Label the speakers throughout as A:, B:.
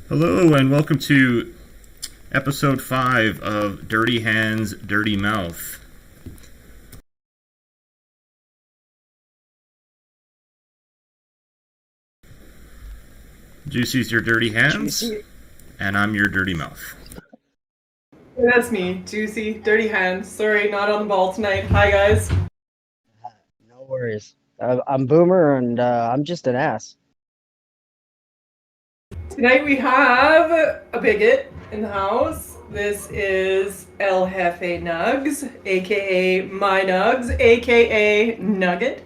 A: Hello and welcome to episode 5 of Dirty Hands, Dirty Mouth. Juicy's your dirty hands,
B: Juicy.
A: and I'm your dirty mouth.
C: That's me, Juicy, Dirty Hands. Sorry, not on the ball tonight. Hi, guys.
B: No worries. I'm Boomer, and I'm just an ass.
C: Tonight we have a bigot in the house. This is El Jefe Nugz, aka my Nugz, aka Nugget.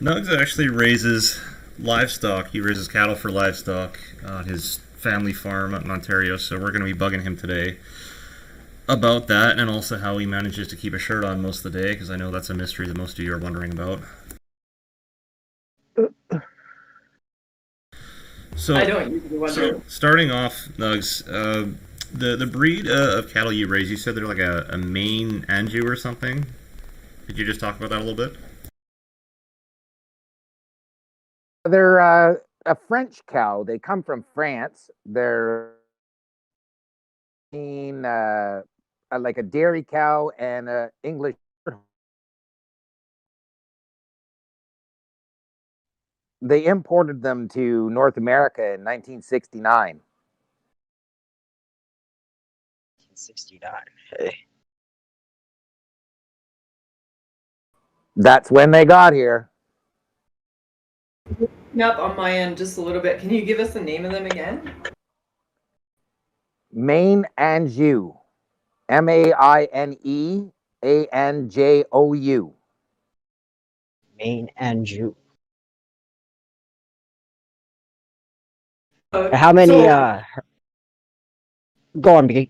A: Nugz actually raises livestock. He raises cattle for livestock on his family farm out in Ontario, so we're going to be bugging him today about that, and also how he manages to keep a shirt on most of the day, because I know that's a mystery that most of you are wondering about. So,
C: I don't usually wonder.
A: Starting off, Nugz, the breed of cattle you raise, you said they're like a Maine Anjou or something. Could you just talk about that a little bit?
D: They're a French cow. They come from France. They're like a dairy cow and a English. They imported them to North America in 1969.
B: 1969. Hey.
D: That's when they got here.
C: Up on my end just a little bit. Can you give us the name of them again?
D: Maine Anjou. Maineanjou.
B: Maine Anjou.
C: Uh,
B: How many?
C: so-
B: Go on, Biggie.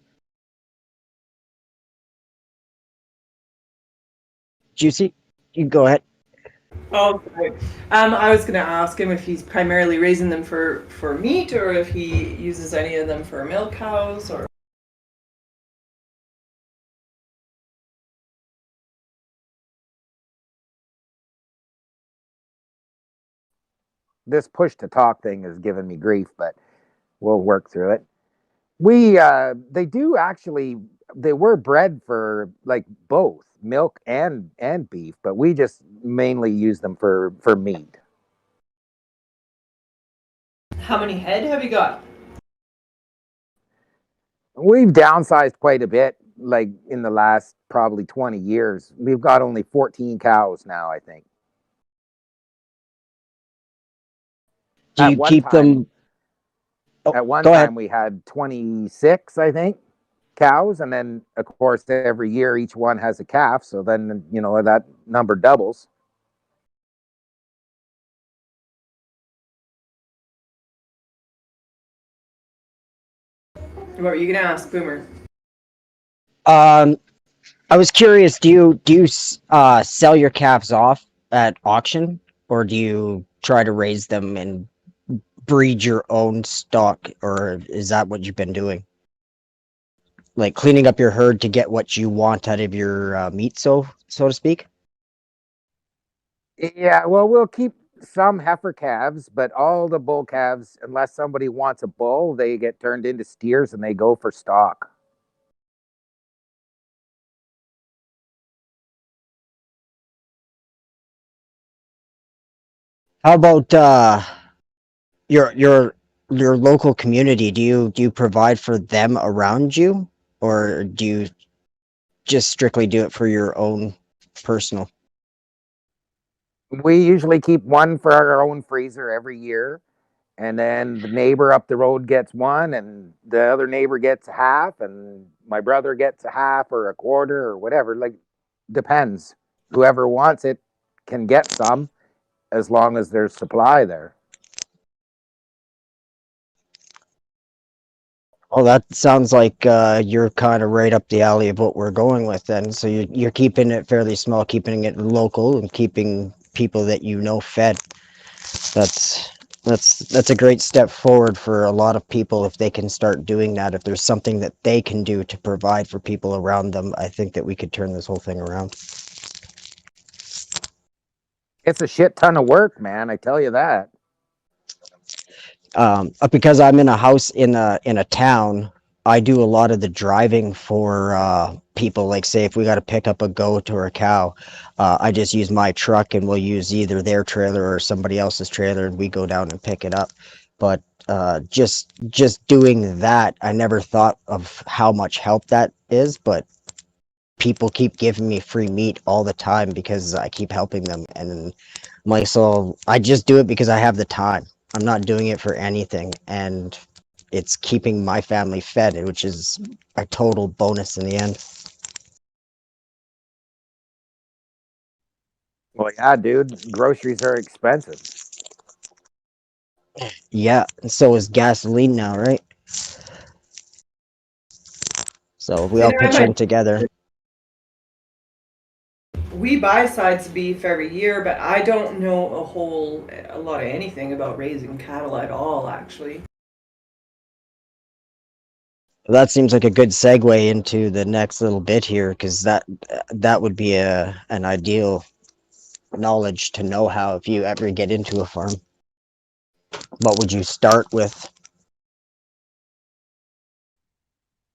B: Juicy, you can go ahead.
C: Oh, sorry. I was going to ask him if he's primarily raising them for meat, or if he uses any of them for milk cows, or.
D: This push to talk thing has given me grief, but we'll work through it. They do actually, they were bred for like both milk and beef, but we just mainly use them for meat.
C: How many head have you got?
D: We've downsized quite a bit, like in the last probably 20 years. We've got only 14 cows now, I think.
B: Do
D: At
B: you
D: one
B: keep
D: time-
B: them? Oh,
D: At one
B: go
D: time,
B: ahead.
D: we had 26, I think, cows. And then, of course, every year each one has a calf. So then, that number doubles.
C: What were you going to ask, Boomer?
B: I was curious. Do you sell your calves off at auction, or do you try to raise them and breed your own stock, or is that what you've been doing? Like cleaning up your herd to get what you want out of your meat, so to speak.
D: Yeah, well, we'll keep some heifer calves, but all the bull calves, unless somebody wants a bull, they get turned into steers and they go for stock.
B: How about your local community? Do you provide for them around you, or do you just strictly do it for your own personal?
D: We usually keep one for our own freezer every year. And then the neighbor up the road gets one, and the other neighbor gets half, and my brother gets a half or a quarter or whatever. Like, depends. Whoever wants it can get some as long as there's supply there.
B: Oh, that sounds like you're kind of right up the alley of what we're going with then. So you're keeping it fairly small, keeping it local, and keeping people that you know fed. That's that's a great step forward for a lot of people if they can start doing that. If there's something that they can do to provide for people around them, I think that we could turn this whole thing around.
D: It's a shit ton of work, man. I tell you that.
B: Because I'm in a house in a town, I do a lot of the driving for people. Like, say if we got to pick up a goat or a cow, I just use my truck, and we'll use either their trailer or somebody else's trailer, and we go down and pick it up. But just doing that, I never thought of how much help that is. But people keep giving me free meat all the time because I keep helping them, and I'm like, so I just do it because I have the time. I'm not doing it for anything, and it's keeping my family fed, which is a total bonus in the end.
D: Well, yeah, dude, groceries are expensive.
B: Yeah, and so is gasoline now, right? So we
C: See,
B: all
C: there I
B: pitch in
C: might.
B: together.
C: We buy sides beef every year, but I don't know a lot of anything about raising cattle at all, actually.
B: That seems like a good segue into the next little bit here, because that would be an ideal knowledge to know how if you ever get into a farm. What would you start with?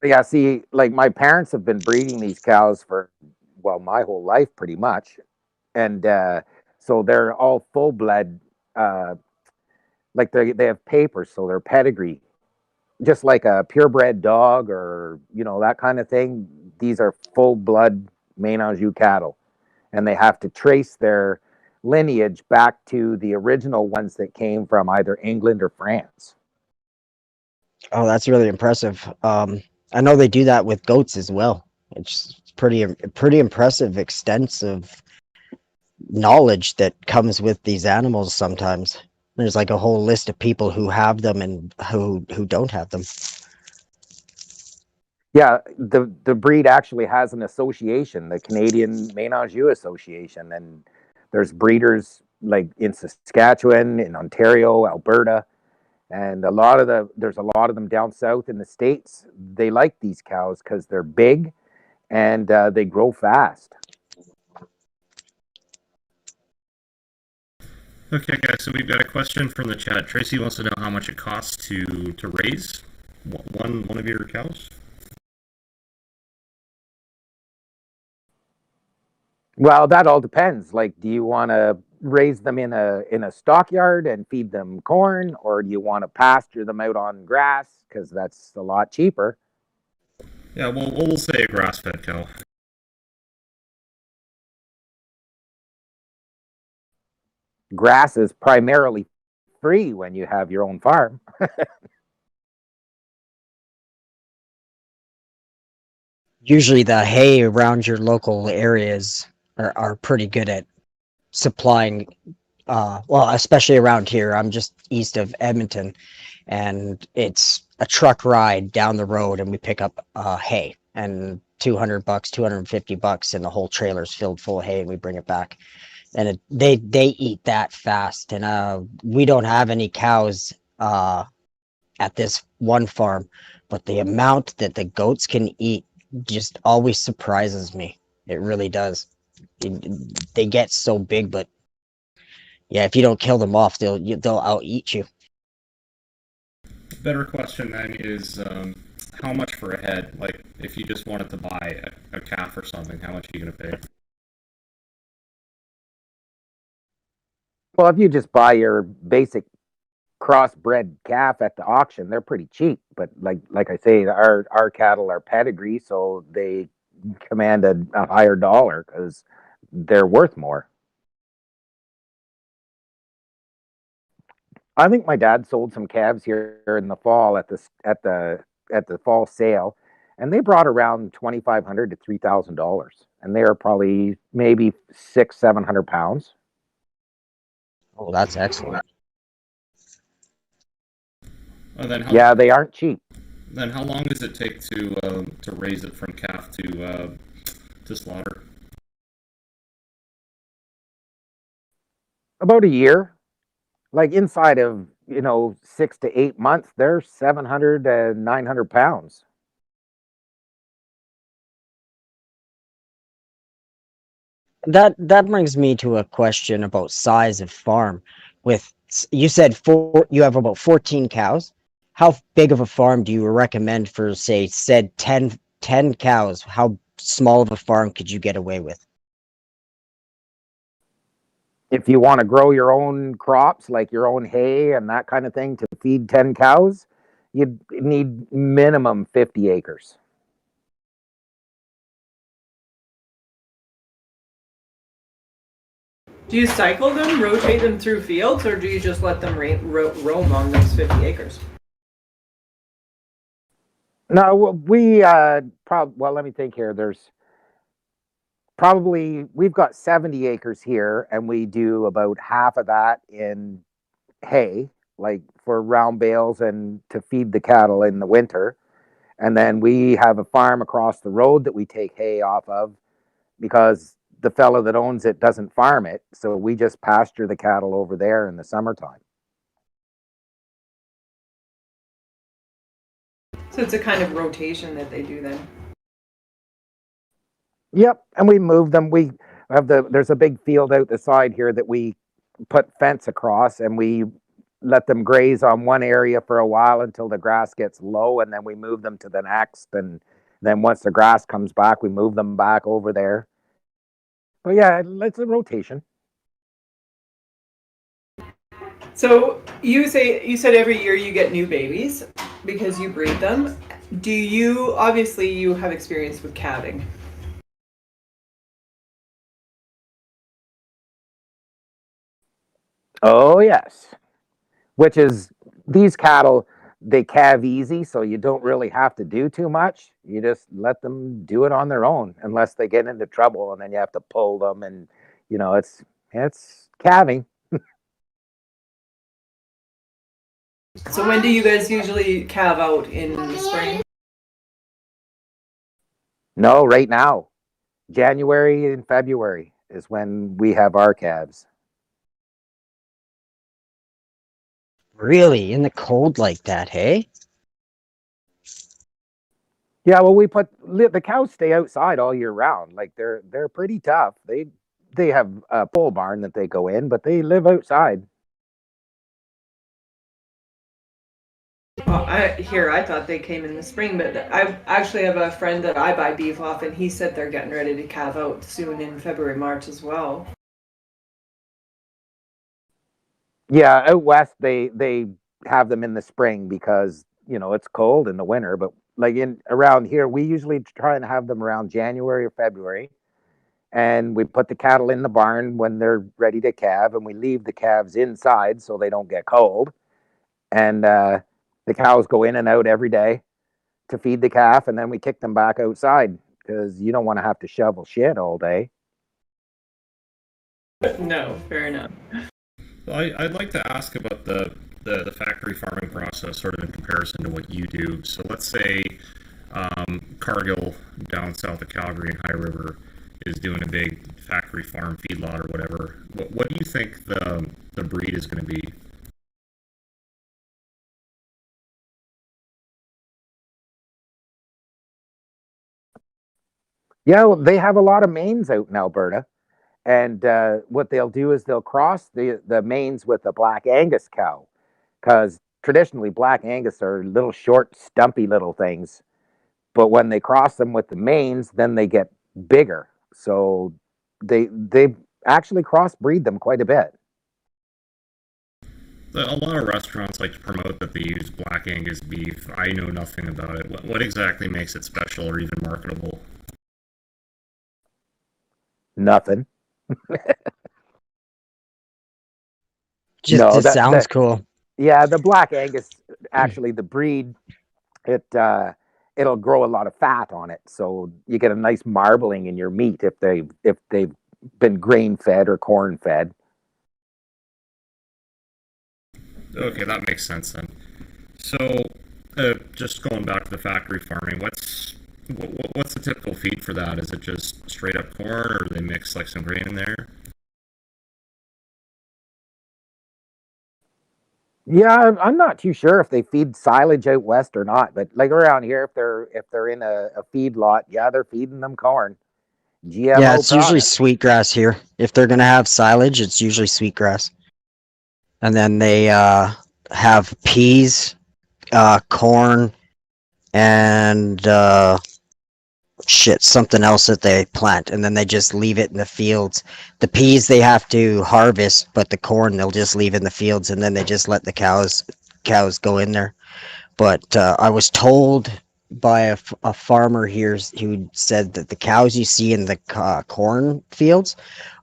D: But yeah, see, like my parents have been breeding these cows for, well, my whole life pretty much. And so they're all full blood, uh, like they have papers, so they're pedigree, just like a purebred dog or, that kind of thing. These are full blood Menage cattle, and they have to trace their lineage back to the original ones that came from either England or France.
B: Oh, that's really impressive. I know they do that with goats as well. It's pretty impressive, extensive knowledge that comes with these animals sometimes. There's like a whole list of people who have them and who don't have them.
D: Yeah, the breed actually has an association, the Canadian Menage Association, and there's breeders like in Saskatchewan, in Ontario, Alberta, and there's a lot of them down south in the States. They like these cows because they're big and they grow fast.
A: Okay, guys, so we've got a question from the chat. Tracy wants to know how much it costs to raise one of your cows.
D: Well, that all depends. Like, do you want to raise them in a stockyard and feed them corn, or do you want to pasture them out on grass because that's a lot cheaper?
A: Yeah, well, we'll say a grass-fed cow.
D: Grass is primarily free when you have your own farm.
B: Usually the hay around your local areas are pretty good at supplying, well, especially around here. I'm just east of Edmonton, and it's a truck ride down the road, and we pick up hay, and $200, $250, and the whole trailer's filled full of hay, and we bring it back. And they eat that fast. And we don't have any cows at this one farm, but the amount that the goats can eat just always surprises me. It really does. They get so big, but yeah, if you don't kill them off, they'll out eat you.
A: Better question then is how much for a head? Like, if you just wanted to buy a calf or something, how much are you going to pay?
D: Well, if you just buy your basic crossbred calf at the auction, they're pretty cheap. But like I say, our cattle are pedigree, so they command a higher dollar because they're worth more. I think my dad sold some calves here in the fall at the fall sale, and they brought around $2,500 to $3,000, and they are probably maybe 600-700 pounds.
B: Oh, that's excellent.
D: Yeah, they aren't cheap.
A: Then how long does it take to raise it from calf to slaughter?
D: About a year. Like inside of 6 to 8 months, they're 700 to 900 pounds.
B: That brings me to a question about size of farm. You said you have about 14 cows. How big of a farm do you recommend for, say, said 10 cows? How small of a farm could you get away with?
D: If you want to grow your own crops, like your own hay and that kind of thing, to feed 10 cows, you need minimum 50 acres.
C: Do you cycle them, rotate them through fields, or do you just let them roam on those 50 acres?
D: No, well, let me think here. We've got 70 acres here, and we do about half of that in hay, like for round bales and to feed the cattle in the winter. And then we have a farm across the road that we take hay off of because the fellow that owns it doesn't farm it. So we just pasture the cattle over there in the summertime.
C: So it's a kind of rotation that they do then.
D: Yep, and we move them. We have there's a big field out the side here that we put fence across, and we let them graze on one area for a while until the grass gets low, and then we move them to the next. And then once the grass comes back, we move them back over there. But yeah, it's a rotation.
C: So you said every year you get new babies because you breed them. Do you obviously you have experience with calving?
D: Oh yes, which is these cattle, they calve easy, so you don't really have to do too much. You just let them do it on their own, unless they get into trouble, and then you have to pull them, and it's calving.
C: So when do you guys usually calve out in the spring?
D: No, right now, January and February is when we have our calves.
B: Really? In the cold like that, hey?
D: Yeah, well, the cows stay outside all year round. Like they're pretty tough. They have a pole barn that they go in, but they live outside.
C: Well, I thought they came in the spring, but I actually have a friend that I buy beef off, and he said they're getting ready to calve out soon in February, March as well.
D: Yeah, out west they have them in the spring because it's cold in the winter. But like in around here, we usually try and have them around January or February, and we put the cattle in the barn when they're ready to calve, and we leave the calves inside so they don't get cold. And the cows go in and out every day to feed the calf, and then we kick them back outside because you don't want to have to shovel shit all day.
C: No, fair enough.
A: Well, I'd like to ask about the factory farming process, sort of in comparison to what you do. So let's say Cargill down south of Calgary and High River is doing a big factory farm feedlot or whatever. What do you think the breed is going to be?
D: Yeah, well, they have a lot of mains out in Alberta. And what they'll do is they'll cross the mains with a Black Angus cow, because traditionally Black Angus are little short, stumpy little things. But when they cross them with the mains, then they get bigger. So they actually crossbreed them quite a bit.
A: A lot of restaurants like to promote that they use Black Angus beef. I know nothing about it. What exactly makes it special or even marketable?
D: Nothing.
B: Just
D: No,
B: it sounds cool.
D: yeah, the Black Angus, actually the breed, it'll grow a lot of fat on it, so you get a nice marbling in your meat if they've been grain fed or corn fed.
A: Okay, that makes sense then. So, just going back to the factory farming, what's the typical feed for that? Is it just straight up corn, or do they mix like some grain in there?
D: Yeah, I'm not too sure if they feed silage out west or not, but like around here, if they're in a feed lot, yeah, they're feeding them corn. GMO
B: Yeah, it's usually
D: product.
B: sweetgrass here. If they're gonna have silage, it's usually sweetgrass. And then they have peas, corn, and shit, something else that they plant, and then they just leave it in the fields. The peas they have to harvest, but the corn they'll just leave in the fields, and then they just let the cows go in there. But I was told by a farmer here who said that the cows you see in the corn fields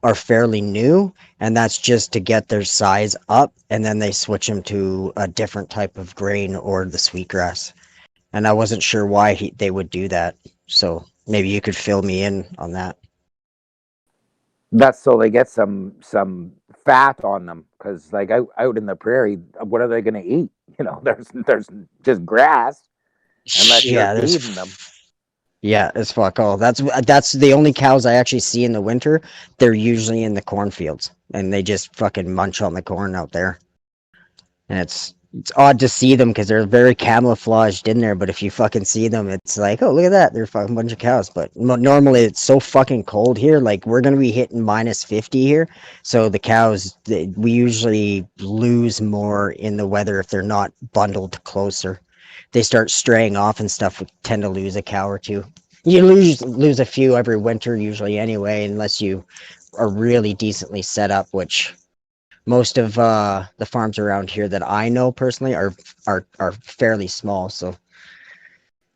B: are fairly new, and that's just to get their size up, and then they switch them to a different type of grain or the sweetgrass. And I wasn't sure why they would do that. So maybe you could fill me in on that.
D: That's so they get some fat on them, because like out in the prairie, what are they going to eat? There's just grass unless you're
B: Yeah,
D: feeding them.
B: yeah, it's fuck all. That's the only cows I actually see in the winter. They're usually in the cornfields, and they just fucking munch on the corn out there. And it's odd to see them because they're very camouflaged in there. But if you fucking see them, it's like, oh, look at that, they're a fucking bunch of cows. But normally it's so fucking cold here. Like we're gonna be hitting -50 here, so the cows we usually lose more in the weather if they're not bundled closer. They start straying off and stuff. We tend to lose a cow or two. You lose a few every winter usually anyway, unless you are really decently set up, which most of the farms around here that I know personally are fairly small. So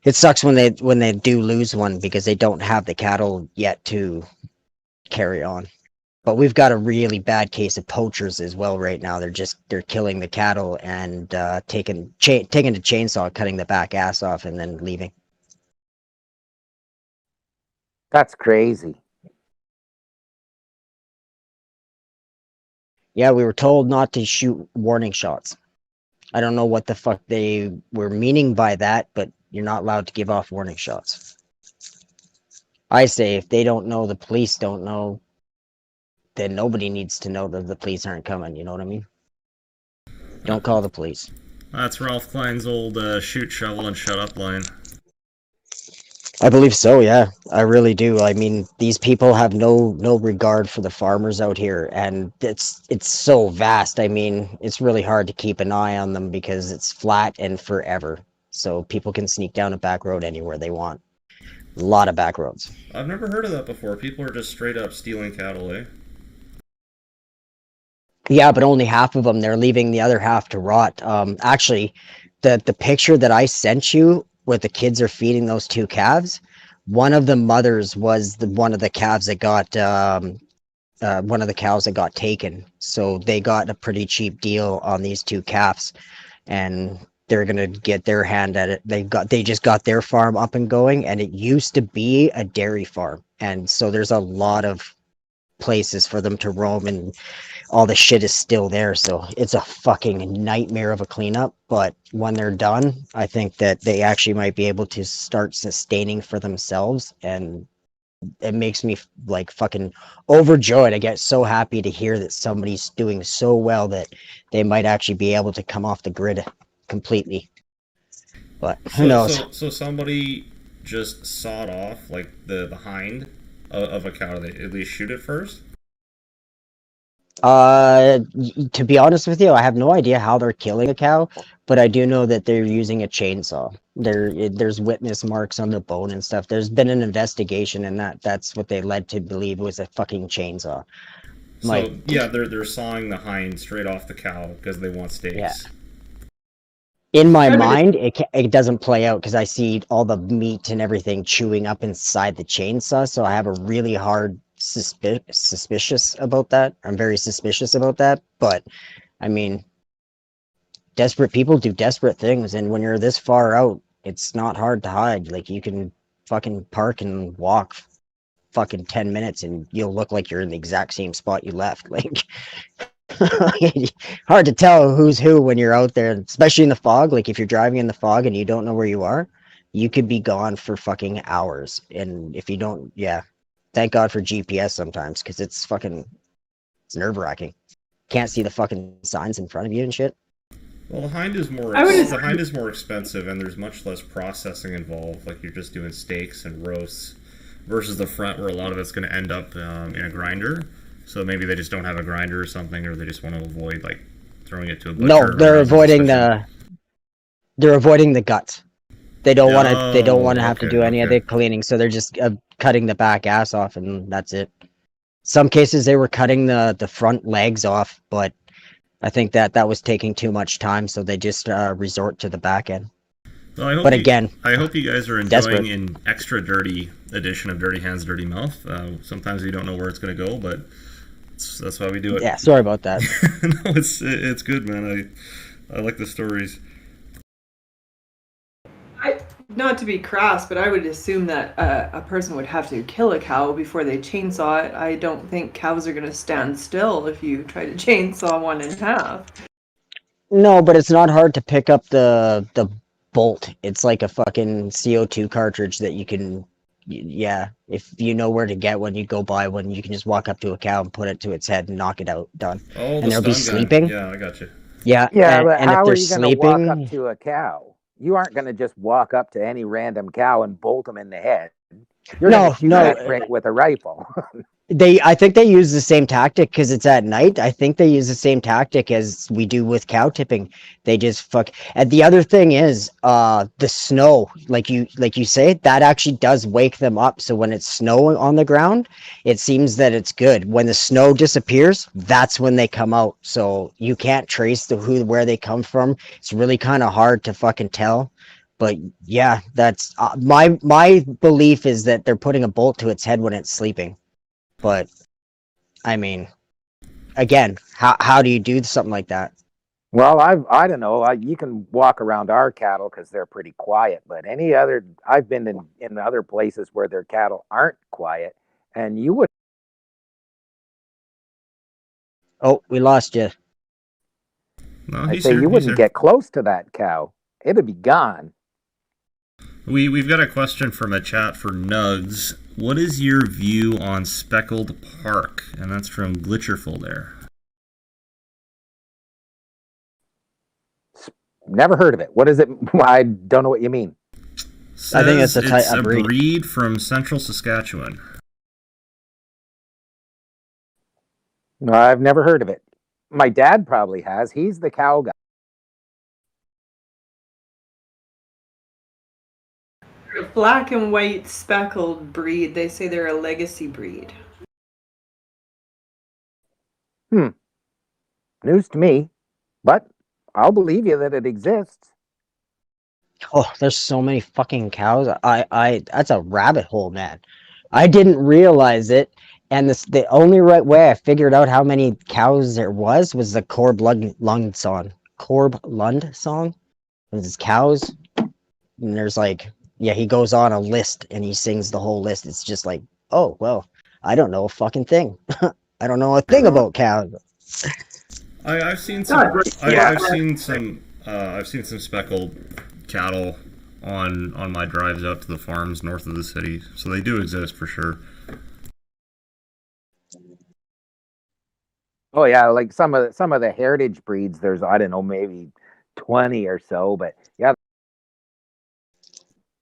B: it sucks when they do lose one because they don't have the cattle yet to carry on. But we've got a really bad case of poachers as well right now. They're killing the cattle and taking the chainsaw, cutting the back ass off, and then leaving.
D: That's crazy.
B: Yeah, we were told not to shoot warning shots. I don't know what the fuck they were meaning by that, but you're not allowed to give off warning shots. I say if they don't know, the police don't know, then nobody needs to know that the police aren't coming. You know what I mean? Don't call the police.
A: That's Ralph Klein's old shoot, shovel, and shut up line.
B: I believe so, yeah. I really do. I mean, these people have no regard for the farmers out here, and it's so vast. I mean, it's really hard to keep an eye on them because it's flat and forever. So people can sneak down a back road anywhere they want. A lot of back roads.
A: I've never heard of that before. People are just straight up stealing cattle, eh?
B: Yeah, but only half of them. They're leaving the other half to rot. Actually, the picture that I sent you where the kids are feeding those two calves, one of the mothers was one of the calves that got one of the cows that got taken. So they got a pretty cheap deal on these two calves, and they're gonna get their hand at it. They just got their farm up and going, and it used to be a dairy farm, and so there's a lot of places for them to roam, and all the shit is still there. So it's a fucking nightmare of a cleanup, but when they're done, I think that they actually might be able to start sustaining for themselves, and it makes me like fucking overjoyed. I get so happy to hear that somebody's doing so well that they might actually be able to come off the grid completely. But who knows?
A: So somebody just sawed off like the hind of a cow. They at least shoot it first.
B: To be honest with you, I have no idea how they're killing a cow, but I do know that they're using a chainsaw. There's witness marks on the bone and stuff. There's been an investigation, and that's what they led to believe was a fucking chainsaw.
A: So yeah, they're sawing the hind straight off the cow because they want steaks.
B: Yeah. In my mind, it doesn't play out because I see all the meat and everything chewing up inside the chainsaw, so I have a really hard suspicious about that. I'm very suspicious about that, but I mean, desperate people do desperate things, and when you're this far out, it's not hard to hide. Like, you can fucking park and walk fucking 10 minutes and you'll look like you're in the exact same spot you left. Like, hard to tell who's who when you're out there, especially in the fog. Like, if you're driving in the fog and you don't know where you are, you could be gone for fucking hours. And if you don't, yeah, thank God for GPS sometimes, because it's nerve-wracking. Can't see the fucking signs in front of you and shit.
A: Well, the hind is more expensive, and there's much less processing involved. Like, you're just doing steaks and roasts. versus the front where a lot of it's going to end up in a grinder. So maybe they just don't have a grinder or something, or they just want to avoid like throwing it to a butcher.
B: No, they're avoiding the guts. They don't want to. They don't want to have to do any of the cleaning, so they're just cutting the back ass off, and that's it. Some cases they were cutting the front legs off, but I think that was taking too much time, so they just resort to the back end.
A: Well, I hope you guys are enjoying an extra dirty edition of Dirty Hands, Dirty Mouth. Sometimes you don't know where it's going to go, but that's why we do it.
B: Yeah, sorry about that.
A: No, it's good, man. I like the stories.
C: Not to be crass, but I would assume that a person would have to kill a cow before they chainsaw it. I don't think cows are going to stand still if you try to chainsaw one in half.
B: No, but it's not hard to pick up the bolt. It's like a fucking CO2 cartridge that you can, yeah, if you know where to get one, you go buy one, you can just walk up to a cow and put it to its head and knock it out, done.
A: Oh,
B: and they'll be sleeping.
A: Yeah, I got you.
B: Yeah,
D: but
B: and
D: how
B: if
D: are
B: they're
D: you going to
B: sleeping,
D: walk up to a cow? You aren't going to just walk up to any random cow and bolt them in the head. You're going to shoot that prick with a rifle.
B: I think they use the same tactic because it's at night. I think they use the same tactic as we do with cow tipping. They just fuck. And the other thing is, the snow, like you say, that actually does wake them up. So when it's snowing on the ground, it seems that it's good. When the snow disappears, that's when they come out. So you can't trace where they come from. It's really kind of hard to fucking tell. But yeah, that's my belief is that they're putting a bolt to its head when it's sleeping. But, I mean, again, how do you do something like that?
D: Well, I don't know. You can walk around our cattle because they're pretty quiet. But I've been in other places where their cattle aren't quiet, and you would.
B: Oh, we lost you.
A: No,
D: I say you wouldn't get close to that cow. It'd be gone.
A: We've got a question from a chat for Nugz. What is your view on Speckled Park? And that's from Glitcherful there.
D: Never heard of it. What is it? I don't know what you mean.
B: I think it's a
A: breed from central Saskatchewan.
D: No, I've never heard of it. My dad probably has. He's the cow guy.
C: A black and white speckled breed. They say they're a legacy breed.
D: News to me, but I'll believe you that it exists.
B: Oh, there's so many fucking cows. That's a rabbit hole, man. I didn't realize it, and the only right way I figured out how many cows there was the Corb Lund song. Corb Lund song. There's cows, and there's like, yeah, he goes on a list and he sings the whole list. It's just like, oh well, I don't know a fucking thing. I don't know a thing about cows.
A: I've seen some. I've seen some speckled cattle on my drives out to the farms north of the city, so they do exist for sure.
D: Oh yeah, like some of the heritage breeds. There's, I don't know, maybe 20 or so, but yeah,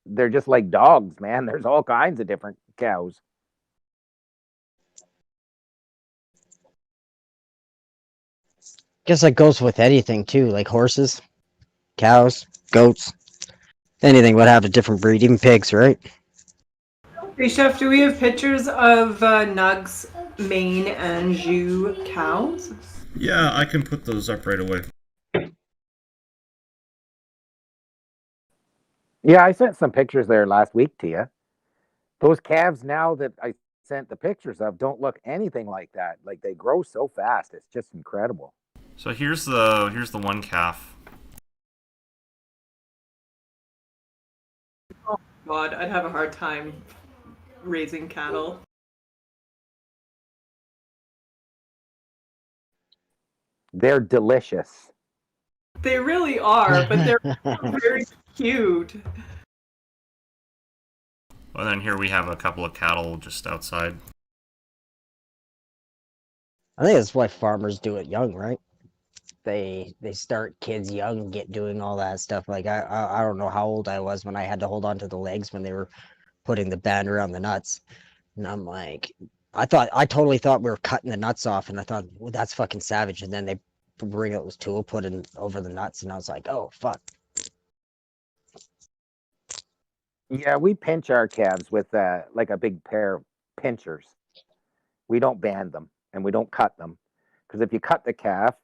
D: they're just like dogs, man. There's all kinds of different cows.
B: Guess that goes with anything too, like horses, cows, goats, anything would have a different breed, even pigs, right?
C: Hey Chef, do we have pictures of Nugz Maine Anjou cows?
A: Yeah, I can put those up right away.
D: Yeah, I sent some pictures there last week to you. Those calves now that I sent the pictures of don't look anything like that. Like, they grow so fast. It's just incredible.
A: So here's the one calf.
C: Oh God, I'd have a hard time raising cattle.
D: They're delicious.
C: They really are, but they're very cute.
A: Well, then here we have a couple of cattle just outside.
B: I think that's why farmers do it young, right? They start kids young, doing all that stuff. Like I don't know how old I was when I had to hold on to the legs when they were putting the band around the nuts. And I'm like, I totally thought we were cutting the nuts off, and I thought, well, that's fucking savage. And then they bring out this tool, put it over the nuts, and I was like, oh fuck.
D: Yeah, we pinch our calves with like a big pair of pinchers. We don't band them and we don't cut them, because if you cut the calf,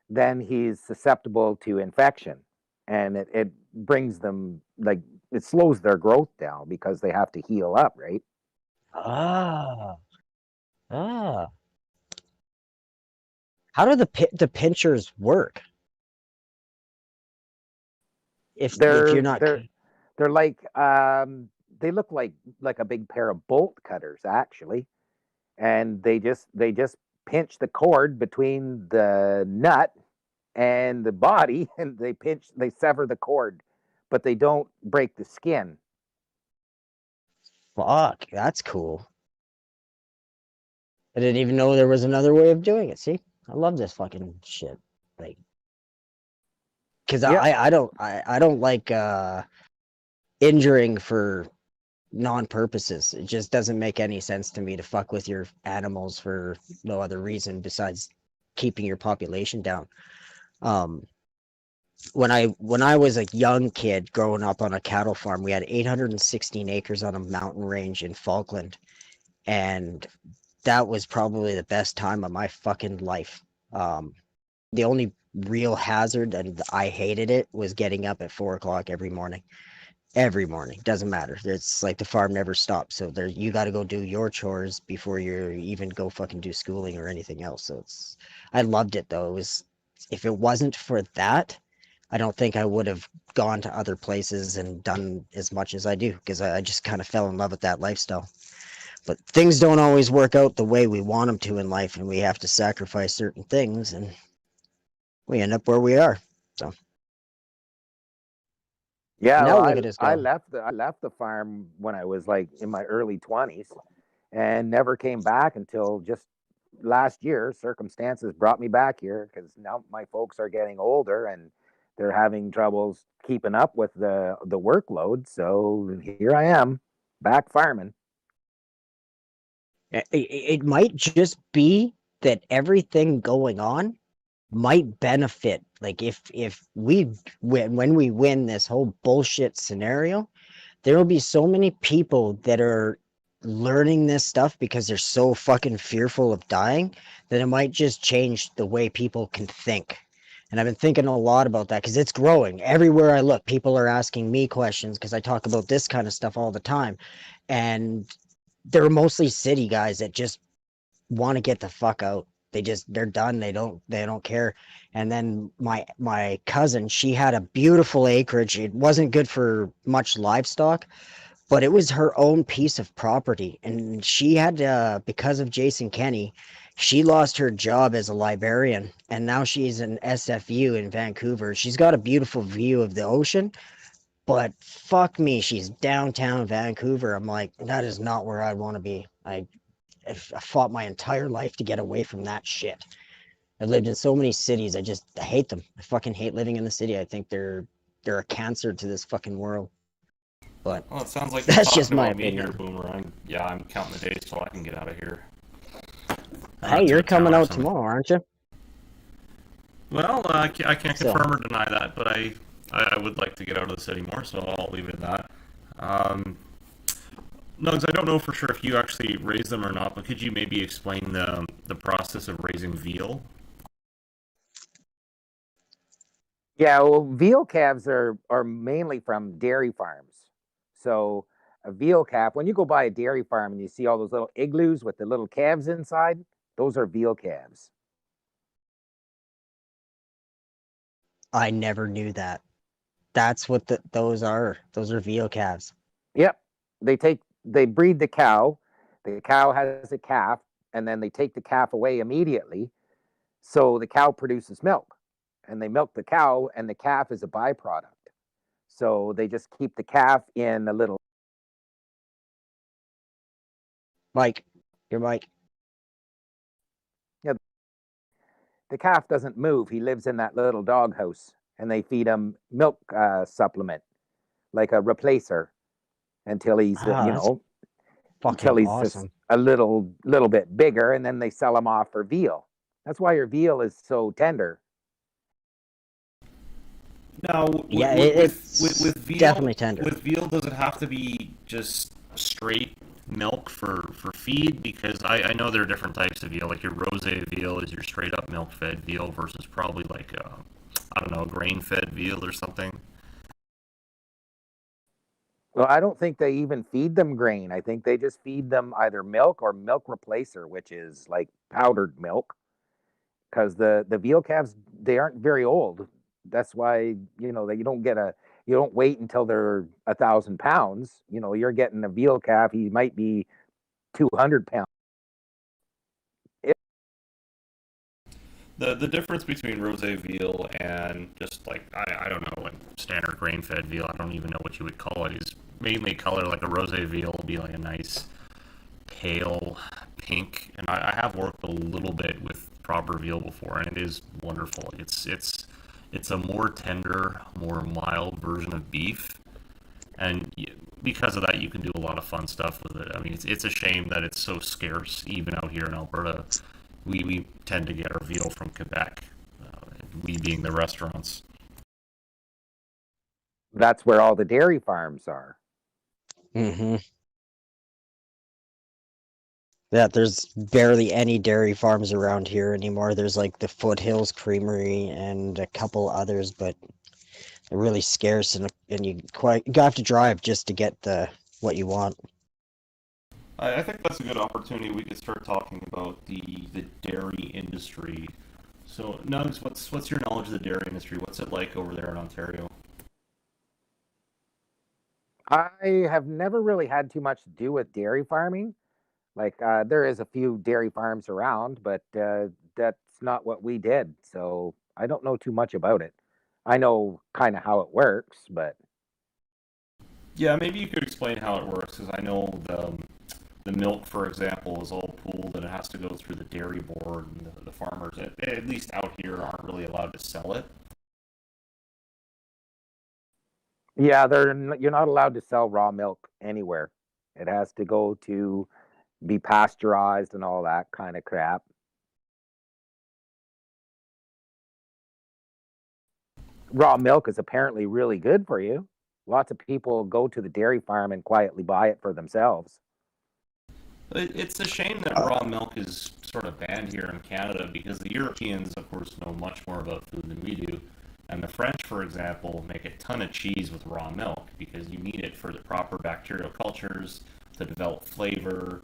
D: then he's susceptible to infection, and it brings them, like, it slows their growth down because they have to heal up, right?
B: Ah, ah. How do the pinchers work? If
D: They're
B: you're not,
D: they're like they look like a big pair of bolt cutters actually, and they just pinch the cord between the nut and the body, and they sever the cord, but they don't break the skin.
B: fuck, that's cool. I didn't even know there was another way of doing it. See, I love this fucking shit. Like, because
D: Yeah.
B: I don't like injuring for non-purposes. It just doesn't make any sense to me to fuck with your animals for no other reason besides keeping your population down. When I was a young kid growing up on a cattle farm, we had 816 acres on a mountain range in Falkland, and that was probably the best time of my fucking life. The only real hazard, and I hated it, was getting up at 4 o'clock every morning. Every morning, doesn't matter. It's like the farm never stops. So there, you got to go do your chores before you even go fucking do schooling or anything else. So I loved it though. It was, if it wasn't for that, I don't think I would have gone to other places and done as much as I do, because I just kind of fell in love with that lifestyle. But things don't always work out the way we want them to in life, and we have to sacrifice certain things, and we end up where we are. So
D: Yeah,
B: now
D: well,
B: look at us
D: I
B: go.
D: left the farm when I was like in my early 20s, and never came back until just last year. Circumstances brought me back here because now my folks are getting older and they're having troubles keeping up with the workload. So here I am, back farming.
B: It might just be that everything going on might benefit. Like if we when we win this whole bullshit scenario, there will be so many people that are learning this stuff because they're so fucking fearful of dying, that it might just change the way people can think. And I've been thinking a lot about that because it's growing. Everywhere I look, people are asking me questions because I talk about this kind of stuff all the time. And they're mostly city guys that just want to get the fuck out. They're done. They don't care. And then my cousin, she had a beautiful acreage. It wasn't good for much livestock, but it was her own piece of property. And she had because of Jason Kenney, she lost her job as a librarian, and now she's an SFU in Vancouver. She's got a beautiful view of the ocean, but fuck me, she's downtown Vancouver. I'm like, that is not where I want to be. I fought my entire life to get away from that shit. I've lived in so many cities. I hate them. I fucking hate living in the city. I think they're a cancer to this fucking world. But
A: Well, it sounds like you're
B: that's
A: talking
B: just my
A: about me here,
B: opinion.
A: Boomer. I'm counting the days till I can get out of here.
B: Hey,
A: To
B: you're
A: a town
B: coming
A: or
B: out
A: something.
B: tomorrow, aren't you?
A: Well, I can't
B: So-
A: confirm or deny that, but I would like to get out of the city more, so I'll leave it at that. Nugz, I don't know for sure if you actually raise them or not, but could you maybe explain the process of raising veal?
D: Yeah, well, veal calves are mainly from dairy farms. So a veal calf, when you go by a dairy farm and you see all those little igloos with the little calves inside, those are veal calves.
B: I never knew that. That's what those are. Those are veal calves.
D: Yep. They breed the cow. The cow has a calf, and then they take the calf away immediately. So the cow produces milk, and they milk the cow, and the calf is a byproduct. So they just keep the calf in a little.
B: Mike, your mic.
D: Yeah, the calf doesn't move. He lives in that little doghouse, and they feed him milk supplement, like a replacer. until he's
B: Ah, that's
D: until
B: fucking
D: he's just
B: awesome.
D: a little bit bigger, and then they sell him off for veal. That's why your veal is so tender.
A: Now,
B: Yeah,
A: with
B: it's
A: veal,
B: definitely tender.
A: does it have to be just straight milk for feed? Because I know there are different types of veal. Like your rosé veal is your straight up milk fed veal versus probably like I don't know, grain fed veal or something.
D: Well, I don't think they even feed them grain. I think they just feed them either milk or milk replacer, which is like powdered milk. Because the veal calves, they aren't very old. That's why that you don't wait until they're 1,000 pounds. You're getting a veal calf. He might be 200 pounds.
A: The difference between rosé veal and just like I don't know, like standard grain fed veal, I don't even know what you would call it, is mainly color. Like a rosé veal will be like a nice pale pink, and I have worked a little bit with proper veal before, and it is wonderful. It's a more tender, more mild version of beef, and because of that, you can do a lot of fun stuff with it. I mean, it's a shame that it's so scarce, even out here in Alberta. We tend to get our veal from Quebec, we being the restaurants.
D: That's where all the dairy farms are.
B: Hmm. Yeah, there's barely any dairy farms around here anymore. There's like the Foothills Creamery and a couple others, but they're really scarce, and you have to drive just to get the what you want.
A: I think that's a good opportunity. We could start talking about the dairy industry. So, Nugs, what's your knowledge of the dairy industry? What's it like over there in Ontario?
D: I have never really had too much to do with dairy farming. Like there is a few dairy farms around, but that's not what we did. So I don't know too much about it. I know kind of how it works, but
A: Yeah, maybe you could explain how it works, because I know the milk, for example, is all pooled and it has to go through the dairy board, and the farmers, at least out here, aren't really allowed to sell it.
D: yeah, you're not allowed to sell raw milk anywhere. It has to go to be pasteurized and all that kind of crap. Raw milk is apparently really good for you. Lots of people go to the dairy farm and quietly buy it for themselves.
A: It's a shame that
B: Uh,
A: raw milk is sort of banned here in Canada, because the Europeans, of course, know much more about food than we do. And the French, for example, make a ton of cheese with raw milk because you need it for the proper bacterial cultures to develop flavor.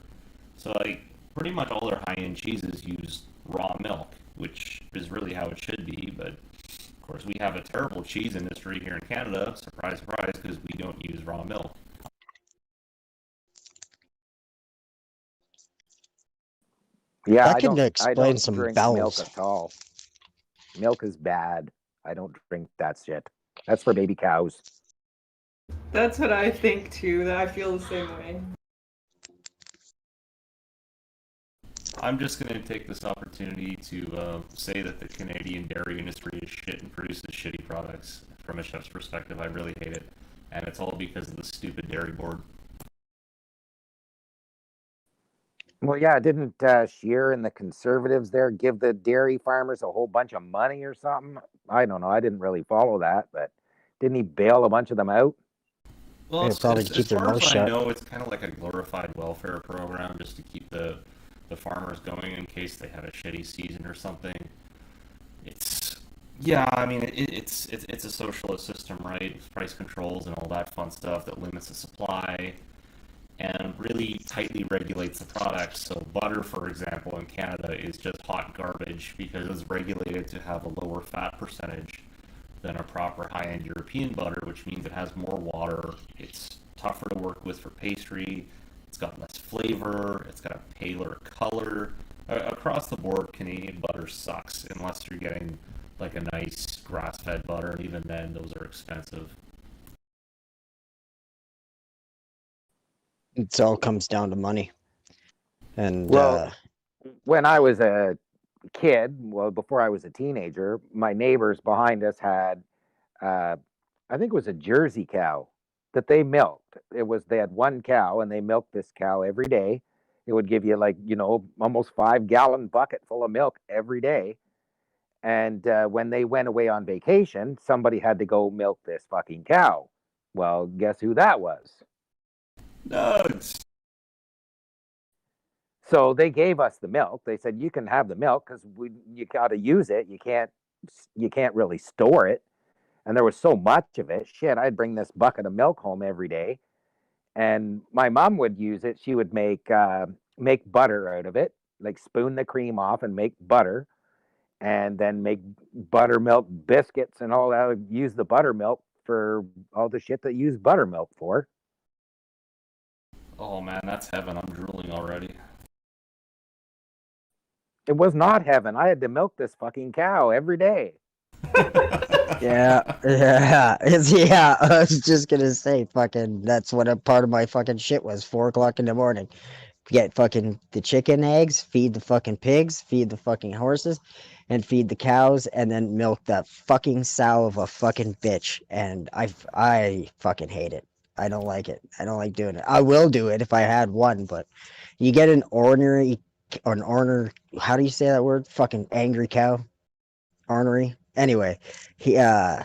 A: So, like, pretty much all their high-end cheeses use raw milk, which is really how it should be. But of course, we have a terrible cheese industry here in Canada. Surprise, surprise, because we don't use raw milk.
D: Yeah,
B: that could
D: I
B: explain
D: don't
B: some
D: drink milk
B: bowels.
D: at all. Milk is bad. I don't drink that shit. That's for baby cows.
C: That's what I think too. That I feel the same way.
A: I'm just going to take this opportunity to say that the Canadian dairy industry is shit and produces shitty products. From a chef's perspective, I really hate it. And it's all because of the stupid dairy board.
D: Well, yeah, didn't Scheer and the conservatives there give the dairy farmers a whole bunch of money or something? I don't know. I didn't really follow that, but didn't he bail a bunch of them out?
A: Well,
B: Yeah, probably to
A: as
B: keep their
A: far as
B: mouth
A: I
B: shut.
A: know, it's kind of like a glorified welfare program just to keep the farmers going in case they have a shitty season or something. It's yeah, I mean it's a socialist system, right? Price controls and all that fun stuff that limits the supply and really tightly regulates the products. So butter, for example, in Canada is just hot garbage because it's regulated to have a lower fat percentage than a proper high-end European butter, which means it has more water. It's tougher to work with for pastry. It's got less flavor. It's got a paler color. Across the board, Canadian butter sucks unless you're getting like a nice grass-fed butter, and even then, those are expensive.
B: It all comes down to money. And
D: Well, when I was a kid, well, before I was a teenager, my neighbors behind us had, uh, I think it was a Jersey cow. that they milked. They had one cow and they milked this cow every day. It would give you like, almost 5 gallon bucket full of milk every day. And when they went away on vacation, somebody had to go milk this fucking cow. Well, guess who that was?
A: Nugz.
D: So they gave us the milk. They said you can have the milk because you got to use it. You can't really store it. And there was so much of it. Shit, I'd bring this bucket of milk home every day, and my mom would use it. She would make butter out of it, like spoon the cream off and make butter, and then make buttermilk biscuits and all that. Use the buttermilk for all the shit that you use buttermilk for.
A: Oh man, that's heaven. I'm drooling already.
D: It was not heaven. I had to milk this fucking cow every day.
B: Yeah, yeah. I was just gonna say, fucking. That's what a part of my fucking shit was. 4 o'clock in the morning. Get fucking the chicken eggs, feed the fucking pigs, feed the fucking horses, and feed the cows, and then milk that fucking sow of a fucking bitch. And I fucking hate it. I don't like it. I don't like doing it. I will do it if I had one, but you get an ornery, or an orner. How do you say that word? Fucking angry cow. Ornery. Anyway, yeah,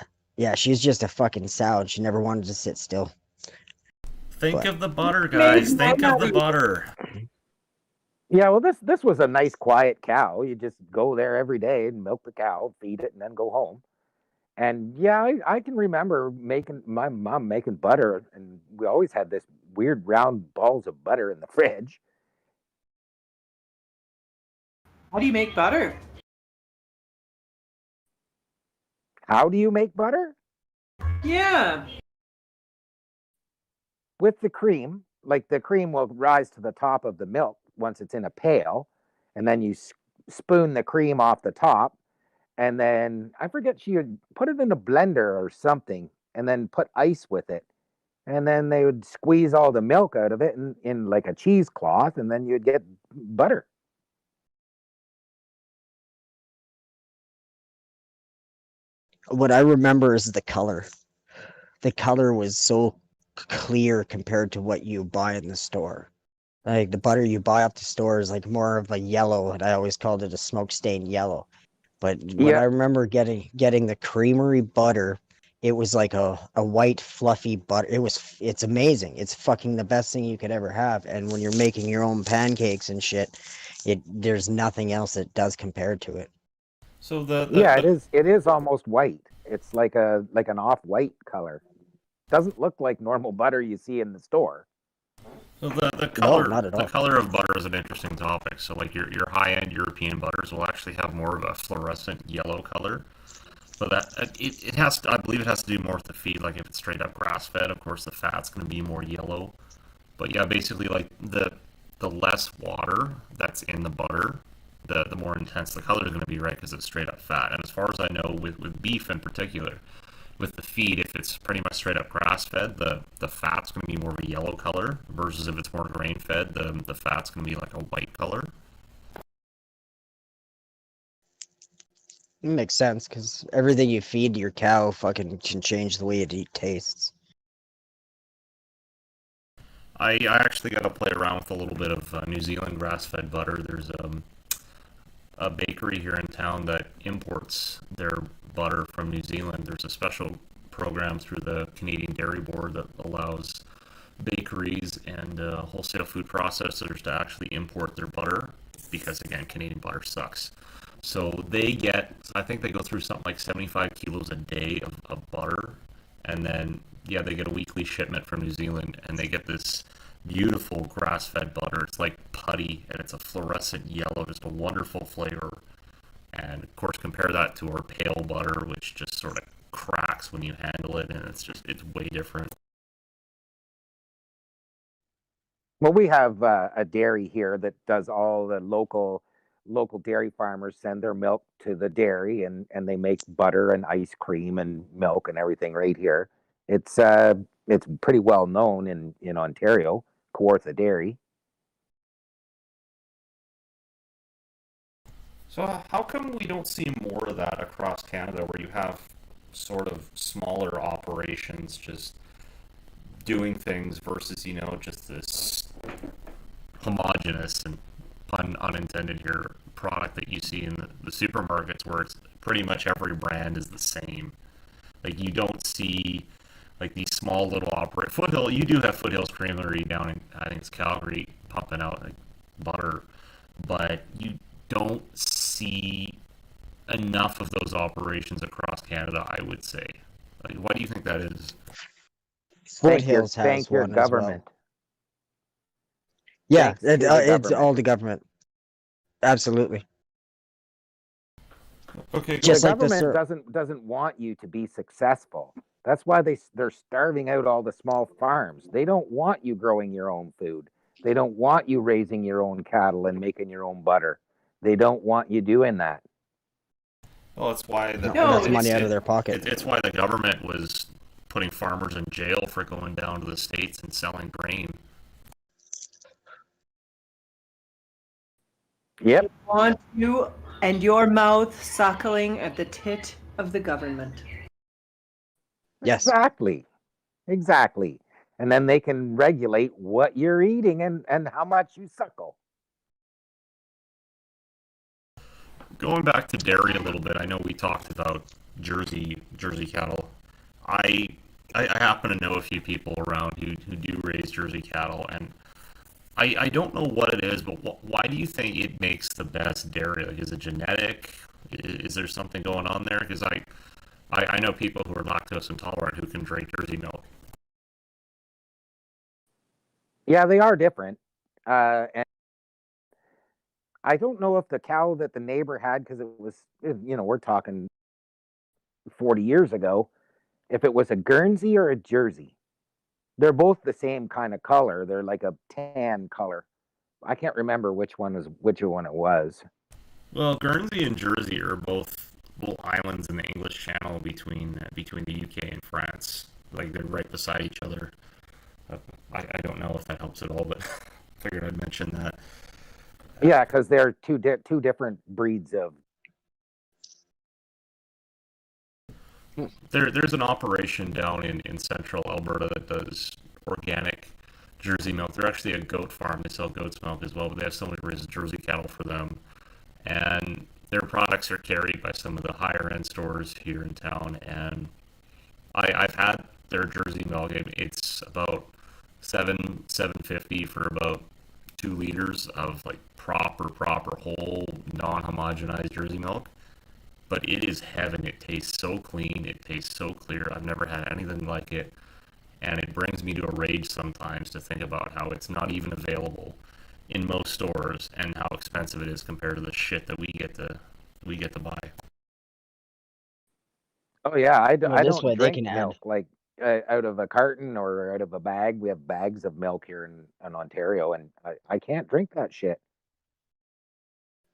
B: she's just a fucking sow, and she never wanted to sit still.
A: Think
B: But
A: of the butter, guys. Think of the butter.
D: Yeah, well, this was a nice, quiet cow. You just go there every day and milk the cow, feed it, and then go home. And yeah, I can remember my mom making butter, and we always had this weird round balls of butter in the fridge.
C: How do you make butter?
D: How do you make butter?
C: Yeah.
D: With the cream, like the cream will rise to the top of the milk once it's in a pail, and then you spoon the cream off the top, and then I forget, she would put it in a blender or something, and then put ice with it, and then they would squeeze all the milk out of it in like a cheesecloth, and then you'd get butter.
B: what I remember is the color. The color was so clear compared to what you buy in the store. Like the butter you buy off the store is like more of a yellow, and I always called it a smoke stained yellow. But when
D: Yeah,
B: I remember getting the creamery butter, it was like a white fluffy butter. It's amazing. It's fucking the best thing you could ever have. And when you're making your own pancakes and shit, there's nothing else that does compared to it.
A: So the, the,
D: yeah, it
A: the
D: is. It is almost white. It's like an off-white color. Doesn't look like normal butter you see in the store.
A: So the
B: No,
A: color
B: not at
A: the
B: all.
A: color of butter is an interesting topic. So like your high end European butters will actually have more of a fluorescent yellow color. But it has to, I believe it has to do more with the feed. Like if it's straight up grass fed, of course the fat's going to be more yellow. But yeah, basically like the less water that's in the butter, the more intense the color is going to be, right? Because it's straight up fat. And as far as I know, with beef in particular, with the feed, if it's pretty much straight up grass fed, the fat's going to be more of a yellow color, versus if it's more grain fed, the fat's going to be like a white color.
B: It makes sense because everything you feed your cow fucking can change the way it tastes.
A: I actually got to play around with a little bit of New Zealand grass fed butter. There's a bakery here in town that imports their butter from New Zealand. There's a special program through the Canadian Dairy Board that allows bakeries and wholesale food processors to actually import their butter because, again, Canadian butter sucks. So I think they go through something like 75 kilos a day of butter, and then, yeah, they get a weekly shipment from New Zealand, and they get this beautiful grass-fed butter. It's like putty, and it's a fluorescent yellow, just a wonderful flavor. And of course, compare that to our pale butter, which just sort of cracks when you handle it, and it's way different.
D: Well, we have a dairy here that does all the local dairy farmers send their milk to the dairy, and they make butter and ice cream and milk and everything right here. It's pretty well known in Ontario, Kawartha Dairy.
A: So how come we don't see more of that across Canada, where you have sort of smaller operations just doing things versus, just this homogenous and pun unintended here product that you see in the supermarkets where it's pretty much every brand is the same. Like you don't see like these small little Foothill. You do have Foothills Creamery down in I think it's Calgary pumping out like butter, but you don't see enough of those operations across Canada. I would say. Like, why do you think that is?
B: Foothills has
D: thank your
B: one as
D: government.
B: well. Yeah,
D: Thanks to the
B: it's
D: government.
B: all the government. Absolutely.
A: Okay,
B: Just
D: the
B: like the
D: government doesn't want you to be successful. That's why they're starving out all the small farms. They don't want you growing your own food. They don't want you raising your own cattle and making your own butter. They don't want you doing that.
A: Well, that's why
B: that's money out of their pocket.
A: It's why the government was putting farmers in jail for going down to the States and selling grain.
D: Yep.
C: They want you and your mouth suckling at the tit of the government.
B: Yes.
D: Exactly. And then they can regulate what you're eating and how much you suckle.
A: Going back to dairy a little bit, I know we talked about Jersey cattle. I happen to know a few people around who do raise Jersey cattle, and I don't know what it is, but why do you think it makes the best dairy? Like, is it genetic? Is there something going on there? Because I know people who are lactose intolerant who can drink Jersey milk.
D: Yeah, they are different. And I don't know if the cow that the neighbor had, because it was, we're talking 40 years ago, if it was a Guernsey or a Jersey. They're both the same kind of color. They're like a tan color. I can't remember which one it was.
A: Well, Guernsey and Jersey are both little islands in the English Channel between the UK and France. Like they're right beside each other. I don't know if that helps at all, but figured I'd mention that.
D: Yeah, because they're two different breeds of.
A: There's an operation down in central Alberta that does organic Jersey milk. They're actually a goat farm. They sell goat's milk as well, but they have somebody who raises Jersey cattle for them. And their products are carried by some of the higher end stores here in town. And I've had their Jersey milk. It's about $7.50 for about 2 liters of like proper whole non-homogenized Jersey milk. But it is heaven. It tastes so clean. It tastes so clear. I've never had anything like it. And it brings me to a rage sometimes to think about how it's not even available in most stores and how expensive it is compared to the shit that we get to buy.
D: Oh yeah, I don't drink
B: can
D: milk like out of a carton or out of a bag. We have bags of milk here in Ontario, and I can't drink that shit.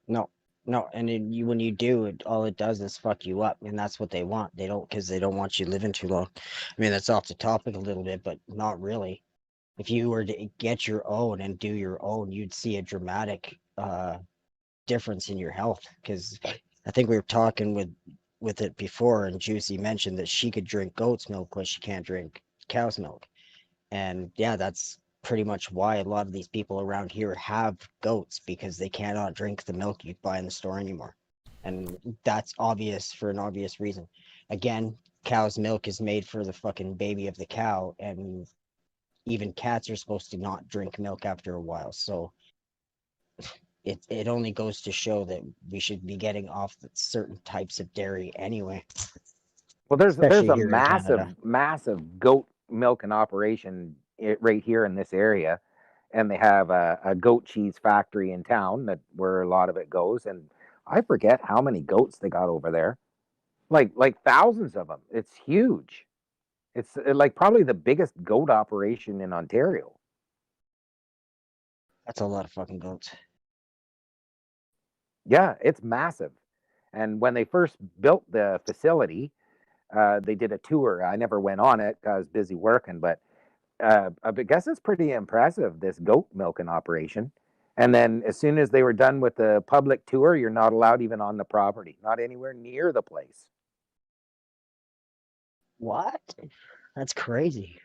B: No, and when you do, all it does is fuck you up, and that's what they want. Because they don't want you living too long. I mean, that's off the topic a little bit, but not really. If you were to get your own and do your own, you'd see a dramatic difference in your health. Because I think we were talking with it before, and Juicy mentioned that she could drink goat's milk, but she can't drink cow's milk. And yeah, that's pretty much why a lot of these people around here have goats, because they cannot drink the milk you buy in the store anymore. And that's obvious for an obvious reason. Again, cow's milk is made for the fucking baby of the cow, and even cats are supposed to not drink milk after a while. So it only goes to show that we should be getting off certain types of dairy anyway.
D: Well, there's a
B: here in Canada.
D: massive goat milking operation right here in this area, and they have a goat cheese factory in town where a lot of it goes. And I forget how many goats they got over there, like thousands of them. It's huge. It's like probably the biggest goat operation in Ontario.
B: That's a lot of fucking goats.
D: Yeah, it's massive. And when they first built the facility, they did a tour. I never went on it because I was busy working, but I guess it's pretty impressive, this goat milking operation. And then as soon as they were done with the public tour, you're not allowed even on the property, not anywhere near the place.
B: What? That's crazy.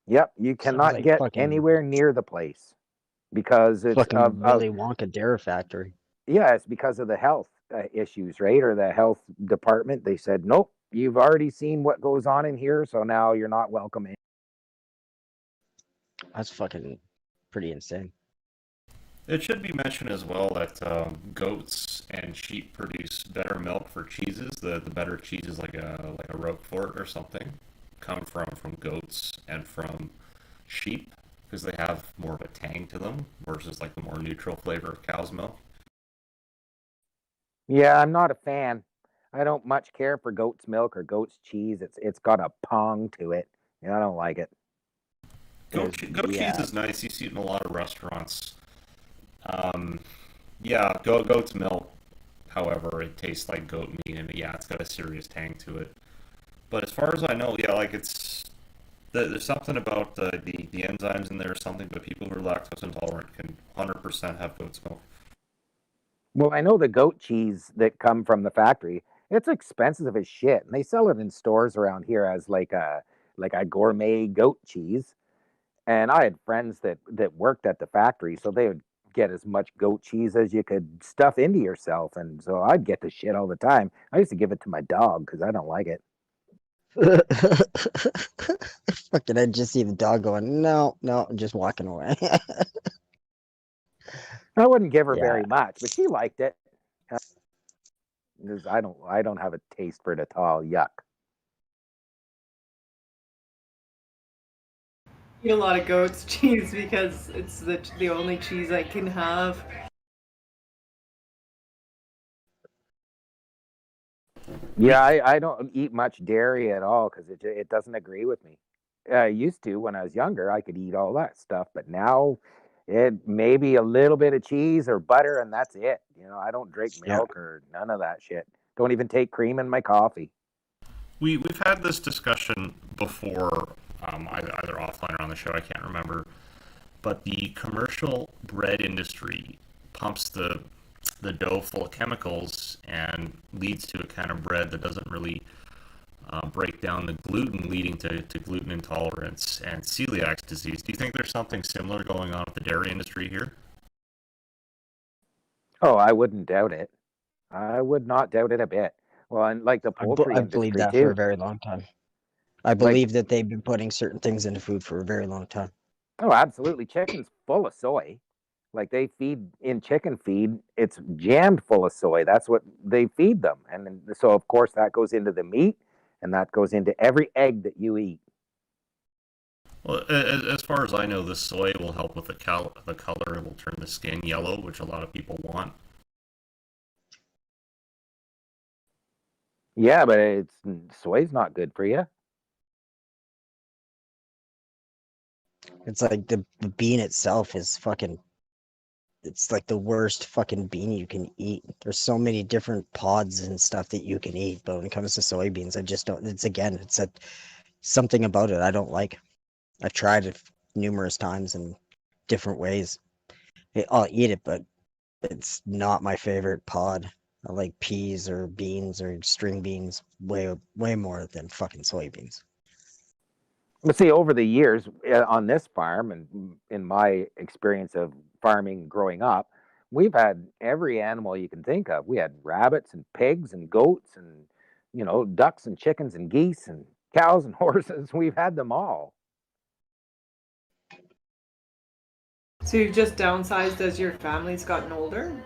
D: Yep, you
B: Sounds
D: cannot
B: like
D: get
B: fucking
D: anywhere near the place because it's
B: fucking Willy Wonka Dairy Factory.
D: yeah, it's because of the health issues, right? Or the health department. They said, nope, you've already seen what goes on in here, so now you're not welcome in.
B: That's fucking pretty insane.
A: It should be mentioned as well that goats and sheep produce better milk for cheeses. The better cheeses, like a Roquefort or something, come from goats and from sheep because they have more of a tang to them versus like the more neutral flavor of cow's milk.
D: Yeah, I'm not a fan. I don't much care for goat's milk or goat's cheese. It's got a pong to it, and I don't like it.
A: Goat cheese
B: Yeah,
A: is nice. You see it in a lot of restaurants. Um, yeah, goat's milk. However, it tastes like goat meat, and yeah, it's got a serious tang to it. But as far as I know, yeah, like there's something about the enzymes in there or something. But people who are lactose intolerant can 100% have goat's milk.
D: Well, I know the goat cheese that come from the factory. It's expensive as shit, and they sell it in stores around here as like a gourmet goat cheese. And I had friends that worked at the factory, so they would get as much goat cheese as you could stuff into yourself, and so I'd get the shit all the time. I used to give it to my dog because I don't like it.
B: fucking, I just see the dog going, no, no, I'm just walking away.
D: I wouldn't give her
B: Yeah,
D: very much, but she liked it. 'Cause I don't have a taste for it at all. Yuck.
C: Eat a lot of goat's cheese because it's the only cheese I can have.
D: Yeah, I don't eat much dairy at all because it doesn't agree with me. I used to when I was younger. I could eat all that stuff, but now it maybe a little bit of cheese or butter and that's it. I don't drink
B: yeah.
D: milk or none of that shit. Don't even take cream in my coffee.
A: We've had this discussion before, either offline or on the show. I can't remember. But the commercial bread industry pumps the dough full of chemicals and leads to a kind of bread that doesn't really break down the gluten, leading to gluten intolerance and celiac disease. Do you think there's something similar going on with the dairy industry here?
D: Oh, I wouldn't doubt it. I would not doubt it a bit. Well, and like the poultry
B: I've believed
D: industry
B: that for a
D: too.
B: very long time. I
D: Like,
B: believe that they've been putting certain things into food for a very long time.
D: oh, absolutely. Chicken's full of soy. Like they feed in chicken feed, it's jammed full of soy. That's what they feed them. And then, so, of course, that goes into the meat and that goes into every egg that you eat.
A: Well, as far as I know, the soy will help with the color. It will turn the skin yellow, which a lot of people want.
D: Yeah, but soy's not good for you.
B: It's like the bean itself is fucking, it's like the worst fucking bean you can eat. There's so many different pods and stuff that you can eat, but when it comes to soybeans, I just don't, it's something about it I don't like. I've tried it numerous times in different ways. I'll eat it, but it's not my favorite pod. I like peas or beans or string beans way more than fucking soybeans.
D: But see, over the years on this farm and in my experience of farming growing up, we've had every animal you can think of. We had rabbits and pigs and goats and, ducks and chickens and geese and cows and horses. We've had them all.
C: So you've just downsized as your family's gotten older?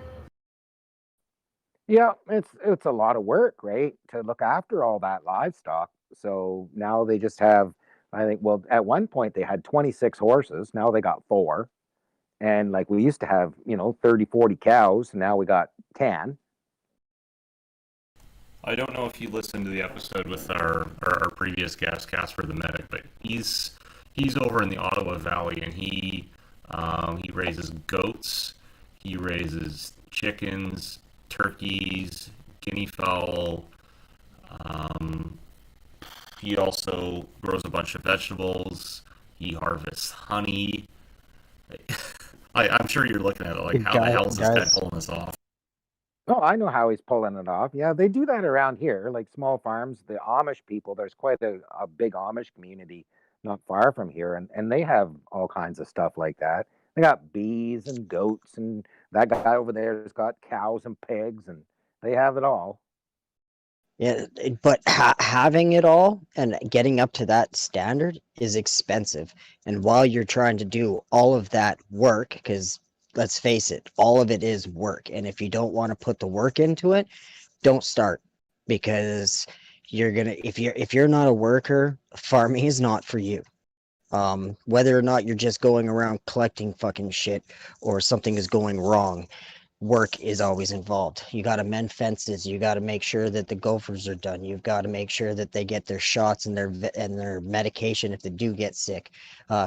D: Yeah, it's a lot of work, right, to look after all that livestock. So now they just have, I think, well, at one point they had 26 horses. Now they got four. And like we used to have, 30, 40 cows. Now we got 10.
A: I don't know if you listened to the episode with our previous guest, Casper the Medic, but he's over in the Ottawa Valley, and he raises goats, he raises chickens, turkeys, guinea fowl. Um, he also grows a bunch of vegetables. He harvests honey. I'm sure you're looking at it like, how the hell is this guy pulling this off?
D: Oh, I know how he's pulling it off. Yeah, they do that around here, like small farms. The Amish people, there's quite a big Amish community not far from here, and they have all kinds of stuff like that. They got bees and goats, and that guy over there has got cows and pigs, and they have it all.
B: Yeah, but having it all and getting up to that standard is expensive. And while you're trying to do all of that work, because let's face it, all of it is work. And if you don't want to put the work into it, don't start, because you're gonna if you're not a worker, farming is not for you. Whether or not you're just going around collecting fucking shit or something is going wrong, work is always involved. You got to mend fences. You got to make sure that the gophers are done. You've got to make sure that they get their shots and their medication if they do get sick.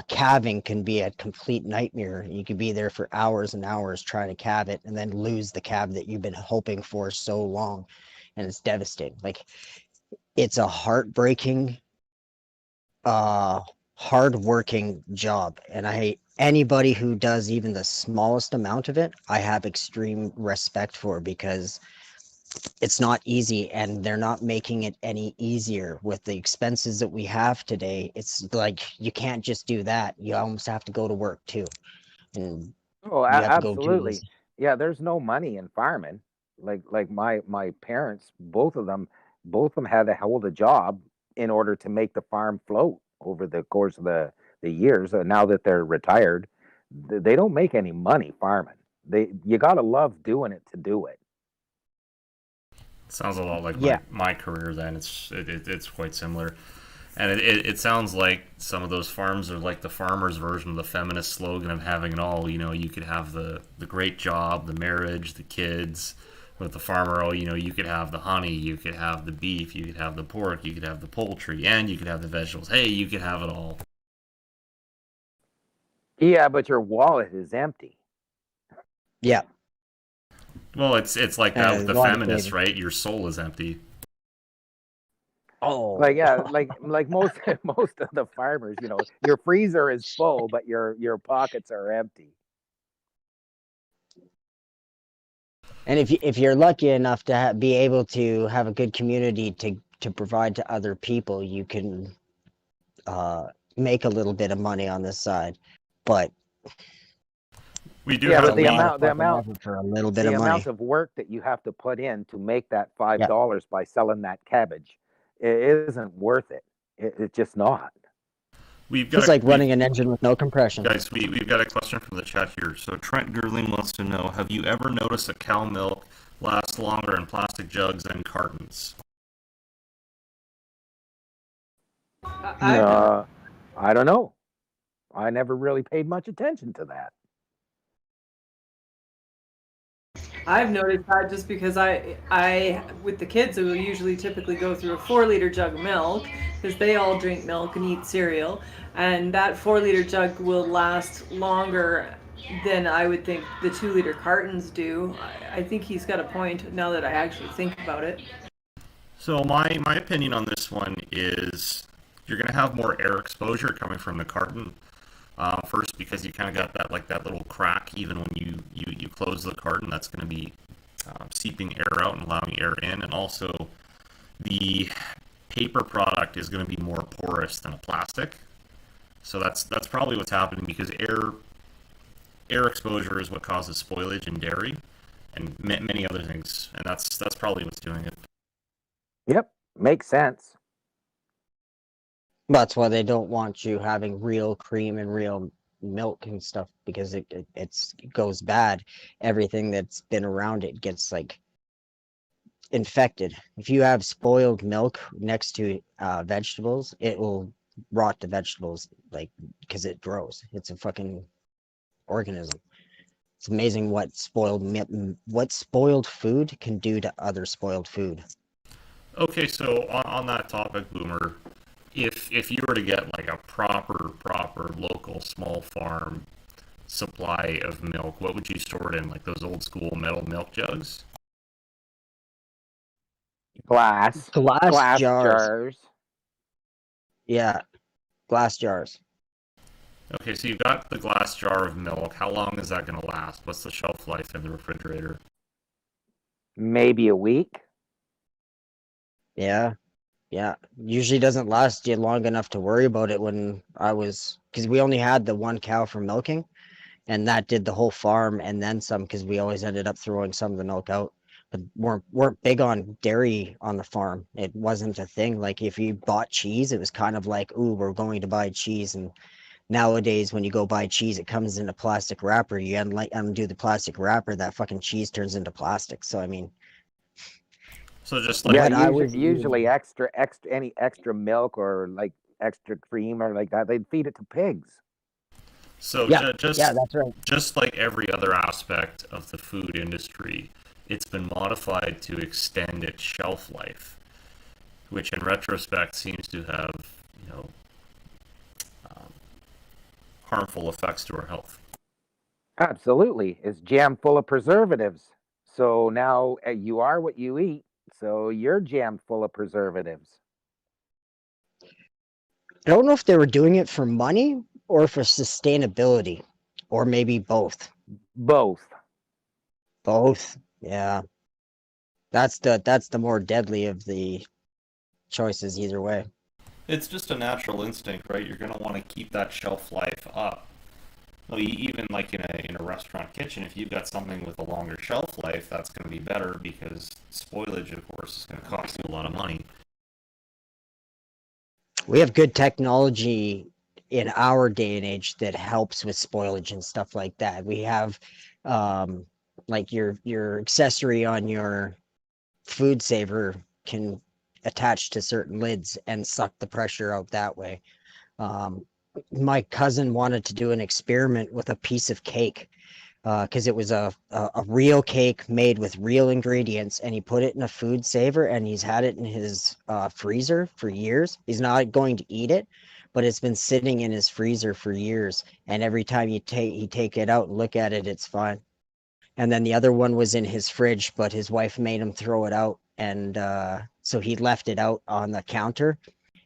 B: Calving can be a complete nightmare. You could be there for hours and hours trying to calve it and then lose the calf that you've been hoping for so long, and it's devastating. Like, it's a heartbreaking, hard-working job, and I hate anybody who does even the smallest amount of it. I have extreme respect for, because it's not easy, and they're not making it any easier with the expenses that we have today. It's like you can't just do that. You almost have to go to work too, and
D: Oh,
B: you have to go do this.
D: absolutely. Yeah, there's no money in farming. Like my parents, both of them had to hold a job in order to make the farm float over the course of the years. Now that they're retired, they don't make any money farming. You got to love doing it to do it.
A: Sounds a lot like
B: Yeah.
A: my career. Then it's quite similar, and it sounds like some of those farms are like the farmer's version of the feminist slogan of having it all. You know, you could have the great job, the marriage, the kids. With the farmer, oh, you know, you could have the honey, you could have the beef, you could have the pork, you could have the poultry, and you could have the vegetables. Hey, you could have it all.
D: Yeah, but your wallet is empty.
B: Yeah.
A: Well, it's like that with the
B: Like
A: feminists, right? Your soul is empty.
B: oh,
D: Like yeah, like most most of the farmers, your freezer is full, but your pockets are empty.
B: and if you're lucky enough to be able to have a good community to provide to other people, you can make a little bit of money on this side. But
A: We do
D: Yeah,
A: have
D: but
B: a
D: the
B: lot of
D: amount the
B: fucking
D: amount
B: effort for a little bit
D: the
B: of money.
D: amount of work that you have to put in to make that $5
B: Yeah.
D: by selling that cabbage, it isn't worth it. It's just not.
A: we've got
B: It's like running an engine with no compression.
A: guys. We've got a question from the chat here. So Trent Gerling wants to know: have you ever noticed that cow milk lasts longer in plastic jugs than cartons?
D: I don't know. I never really paid much attention to that.
C: I've noticed that just because I with the kids, it will usually typically go through a 4-liter jug of milk because they all drink milk and eat cereal, and that 4-liter jug will last longer than I would think the 2-liter cartons do. I think he's got a point now that I actually think about it.
A: So my opinion on this one is you're going to have more air exposure coming from the carton. First, because you kind of got that little crack even when you close the carton, that's going to be seeping air out and allowing air in, and also the paper product is going to be more porous than a plastic. So that's probably what's happening, because air exposure is what causes spoilage in dairy and many other things, and that's probably what's doing it.
D: Yep, makes sense.
B: That's why they don't want you having real cream and real milk and stuff, because it goes bad. Everything that's been around it gets like infected. If you have spoiled milk next to vegetables, it will rot the vegetables, like, because it grows. It's a fucking organism. It's amazing what spoiled food can do to other spoiled food.
A: Okay, so on that topic, Boomer, if you were to get like a proper local small farm supply of milk, what would you store it in? Like those old school metal milk jugs?
D: Glass jars.
B: Yeah, glass jars.
A: Okay, so you've got the glass jar of milk. How long is that going to last? What's the shelf life in the refrigerator?
D: Maybe a week.
B: Yeah. Yeah, usually doesn't last you long enough to worry about it when because we only had the one cow for milking, and that did the whole farm and then some because we always ended up throwing some of the milk out. But weren't big on dairy on the farm. It wasn't a thing. Like if you bought cheese, it was kind of like, ooh, we're going to buy cheese. And nowadays, when you go buy cheese, it comes in a plastic wrapper. You undo the plastic wrapper, that fucking cheese turns into plastic. So I mean,
A: So just
D: Yeah,
A: like
B: what I was
D: usually
B: eating,
D: any extra milk or like extra cream or like that, they'd feed it to pigs.
A: so
B: yeah, yeah,
A: just
B: that's right.
A: just like every other aspect of the food industry, it's been modified to extend its shelf life, which in retrospect seems to have, you know, um, harmful effects to our health.
D: Absolutely. It's jammed full of preservatives. So now you are what you eat. So you're jammed full of preservatives.
B: I don't know if they were doing it for money or for sustainability, or maybe both.
D: Both.
B: Both. Yeah. That's the more deadly of the choices either way.
A: It's just a natural instinct, right? You're going to want to keep that shelf life up. Well, even like in a restaurant kitchen, if you've got something with a longer shelf life, that's going to be better because spoilage, of course, is going to cost you a lot of money.
B: We have good technology in our day and age that helps with spoilage and stuff like that. We have um like your accessory on your food saver can attach to certain lids and suck the pressure out that way. Um, my cousin wanted to do an experiment with a piece of cake because it was a real cake made with real ingredients, and he put it in a food saver, and he's had it in his freezer for years. He's not going to eat it, but it's been sitting in his freezer for years, and every time you take it out and look at it, it's fine. And then the other one was in his fridge, but his wife made him throw it out, and so he left it out on the counter,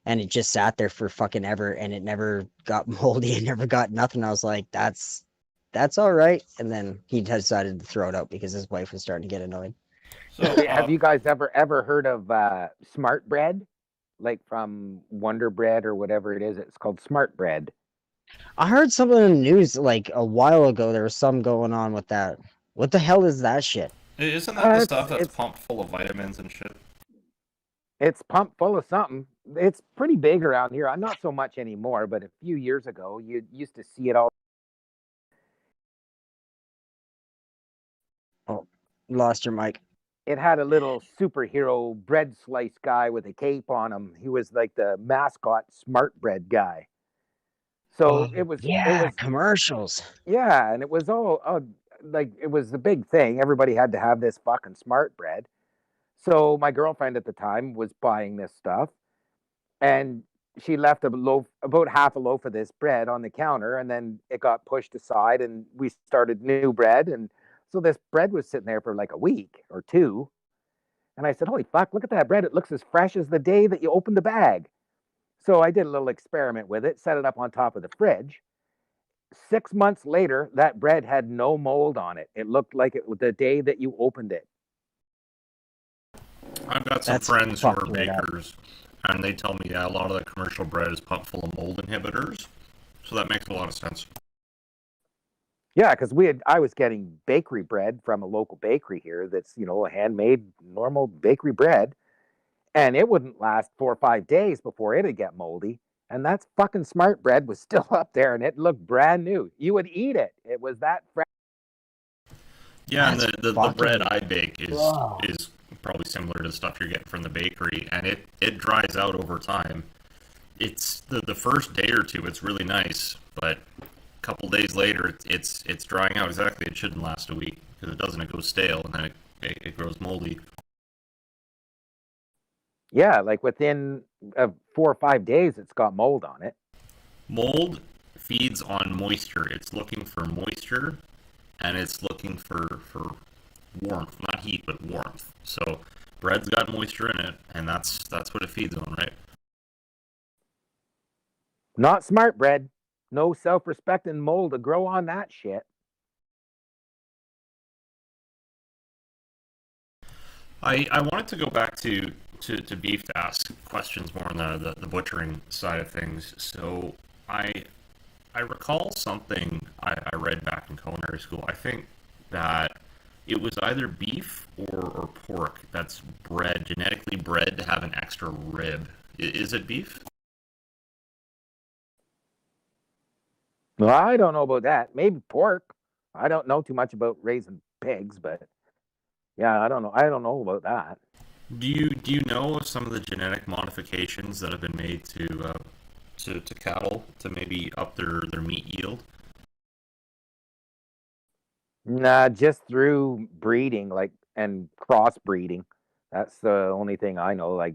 B: and it just sat there for fucking ever, and it never got moldy, it never got nothing. I was like, that's all right. And then he decided to throw it out because his wife was starting to get annoyed.
A: So,
D: Have you guys ever heard of smart bread? Like from Wonder Bread or whatever it is. It's called smart bread.
B: I heard something in the news like a while ago. There was some going on with that. What the hell is that shit?
A: isn't that the
D: It's
A: stuff that's
D: it's
A: pumped full of vitamins and shit?
D: it's pumped full of something. It's pretty big around here. Not so much anymore, but a few years ago, you used to see it all.
B: Oh, lost your mic.
D: It had a little superhero bread slice guy with a cape on him. He was like the mascot smart bread guy. So
B: Oh,
D: it was it
B: yeah,
D: was
B: commercials.
D: yeah, and it was all like it was a big thing. Everybody had to have this fucking smart bread. So my girlfriend at the time was buying this stuff, and she left a loaf, about half a loaf of this bread on the counter, and then it got pushed aside, and we started new bread, and so this bread was sitting there for like a week or two, and I said, "Holy fuck! Look at that bread! It looks as fresh as the day that you opened the bag." So I did a little experiment with it, set it up on top of the fridge. 6 months later, that bread had no mold on it. It looked like it was the day that you opened it.
A: I've got some
B: That's
A: friends who are
B: fucked it up.
A: bakers, and they tell me that a lot of the commercial bread is pumped full of mold inhibitors. So that makes a lot of sense.
D: Yeah, because I was getting bakery bread from a local bakery here that's, a handmade normal bakery bread, and it wouldn't last 4 or 5 days before it'd get moldy. And that fucking smart bread was still up there and it looked brand new. You would eat it. It was that fresh.
A: Yeah, and
B: That's
A: the bread
B: fucking.
A: I bake
B: Oh.
A: is probably similar to the stuff you're getting from the bakery, and it dries out over time. It's the first day or two, it's really nice, but a couple days later, it's drying out. Exactly, it shouldn't last a week because it doesn't. It goes stale, and then it grows moldy.
D: Yeah, like within 4 or 5 days, it's got mold on it.
A: Mold feeds on moisture. It's looking for moisture, and it's looking for warmth, not heat, but warmth. So bread's got moisture in it, and that's what it feeds on, right?
D: Not smart bread. No self-respecting mold to grow on that shit.
A: I wanted to go back to to beef to ask questions more on the butchering side of things. So I recall something I read back in culinary school. I think that it was either beef or pork that's bred, genetically bred to have an extra rib. Is it beef?
D: Well, I don't know about that. Maybe pork. I don't know too much about raising pigs, but yeah, I don't know. I don't know about that.
A: Do you know of some of the genetic modifications that have been made to cattle to maybe up their meat yield?
D: Nah, just through breeding, like and crossbreeding. That's the only thing I know. Like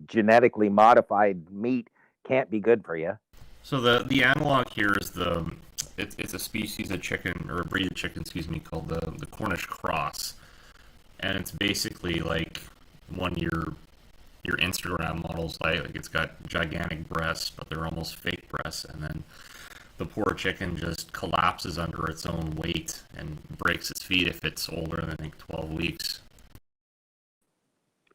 D: genetically modified meat can't be good for you.
A: So the analog here is it's a species of chicken or a breed of chicken, excuse me, called the Cornish cross, and it's basically like one of your Instagram models, like it's got gigantic breasts, but they're almost fake breasts, and then the poor chicken just collapses under its own weight and breaks its feet if it's older than I think 12 weeks.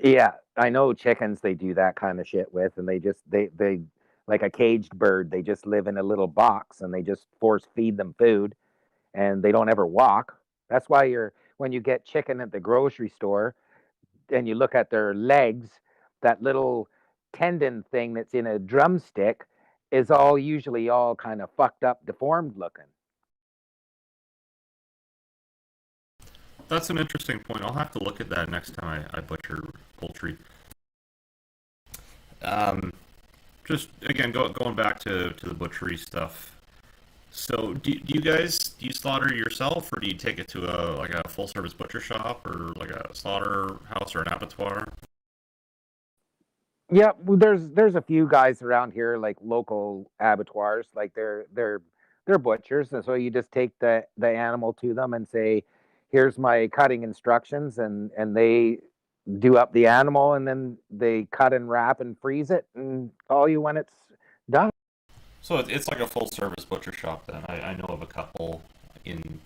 D: Yeah, I know chickens they do that kind of shit with, and they like a caged bird. They just live in a little box, and they just force feed them food, and they don't ever walk. That's why you're when you get chicken at the grocery store and you look at their legs, that little tendon thing that's in a drumstick is all usually all kind of fucked up, deformed looking.
A: That's an interesting point. I'll have to look at that next time I butcher poultry. Um, just again, going back to the butchery stuff. So, do you guys do you slaughter yourself, or do you take it to a like a full service butcher shop, or like a slaughterhouse or an abattoir?
D: Yeah, well, there's a few guys around here like local abattoirs, like they're butchers, and so you just take the animal to them and say, "Here's my cutting instructions," and they do up the animal, and then they cut and wrap and freeze it and call you when it's done.
A: So it's like a full service butcher shop then. I know of a couple in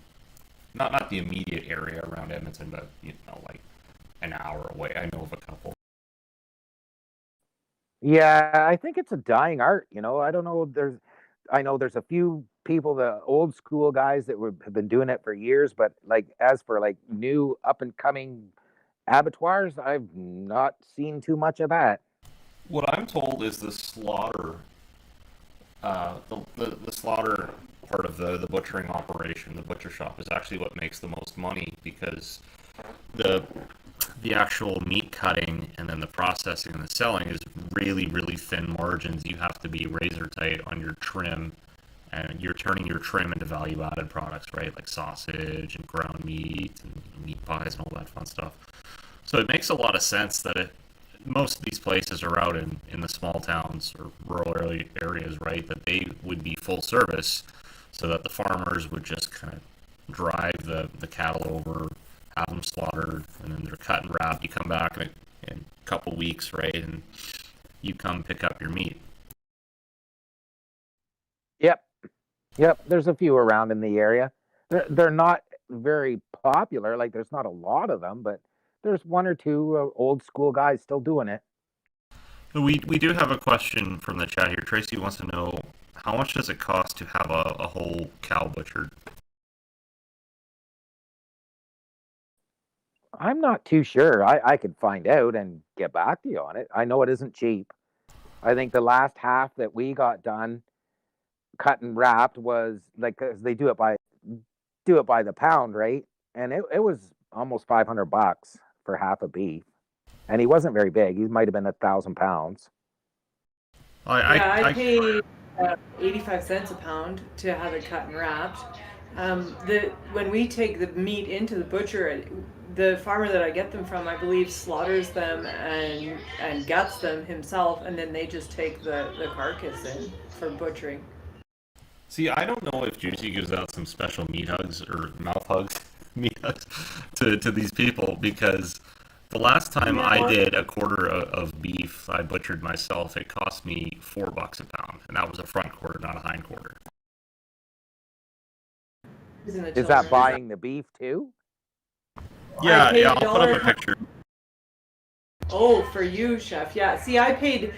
A: not the immediate area around Edmonton, but like an hour away. I know of a couple.
D: Yeah, I think it's a dying art. I don't know. I know there's a few people, the old school guys that have been doing it for years, but like as for like new up and coming abattoirs, I've not seen too much of that.
A: What I'm told is the slaughter, the slaughter part of the butchering operation, the butcher shop, is actually what makes the most money because the the actual meat cutting and then the processing and the selling is really thin margins. You have to be razor tight on your trim, and you're turning your trim into value added products, right? Like sausage and ground meat and meat pies and all that fun stuff. So it makes a lot of sense that most of these places are out in the small towns or rural areas, right? That they would be full service, so that the farmers would just kind of drive the cattle over, have them slaughtered, and then they're cut and wrapped. You come back in a couple weeks, right? And you come pick up your meat.
D: Yep, yep. There's a few around in the area. They're not very popular. Like there's not a lot of them, but there's one or two old school guys still doing it.
A: So we do have a question from the chat here. Tracy wants to know how much does it cost to have a whole cow butchered?
D: I'm not too sure. I could find out and get back to you on it. I know it isn't cheap. I think the last half that we got done, cut and wrapped, was like 'cause they do it by the pound, right? And it was almost $500 for half a beef, and he wasn't very big. He might have been 1,000 pounds.
C: Yeah, I
A: I
C: pay 85 cents a pound to have it cut and wrapped. When we take the meat into the butcher, the farmer that I get them from, I believe, slaughters them and guts them himself, and then they just take the carcass in for butchering.
A: see. I don't know if Juicy gives out some special meat hugs or mouth hugs, meat hugs to these people because the last time I
C: No,
A: did a quarter of beef I butchered myself, it cost me $4 a pound, and that was a front quarter, not a hind quarter.
C: using the
D: Is that
C: children.
D: buying the beef too?
C: I
A: Yeah,
C: paid
A: yeah.
C: a
A: I'll put up
C: dollar.
A: a picture.
C: Oh, for you, chef. Yeah. See, I paid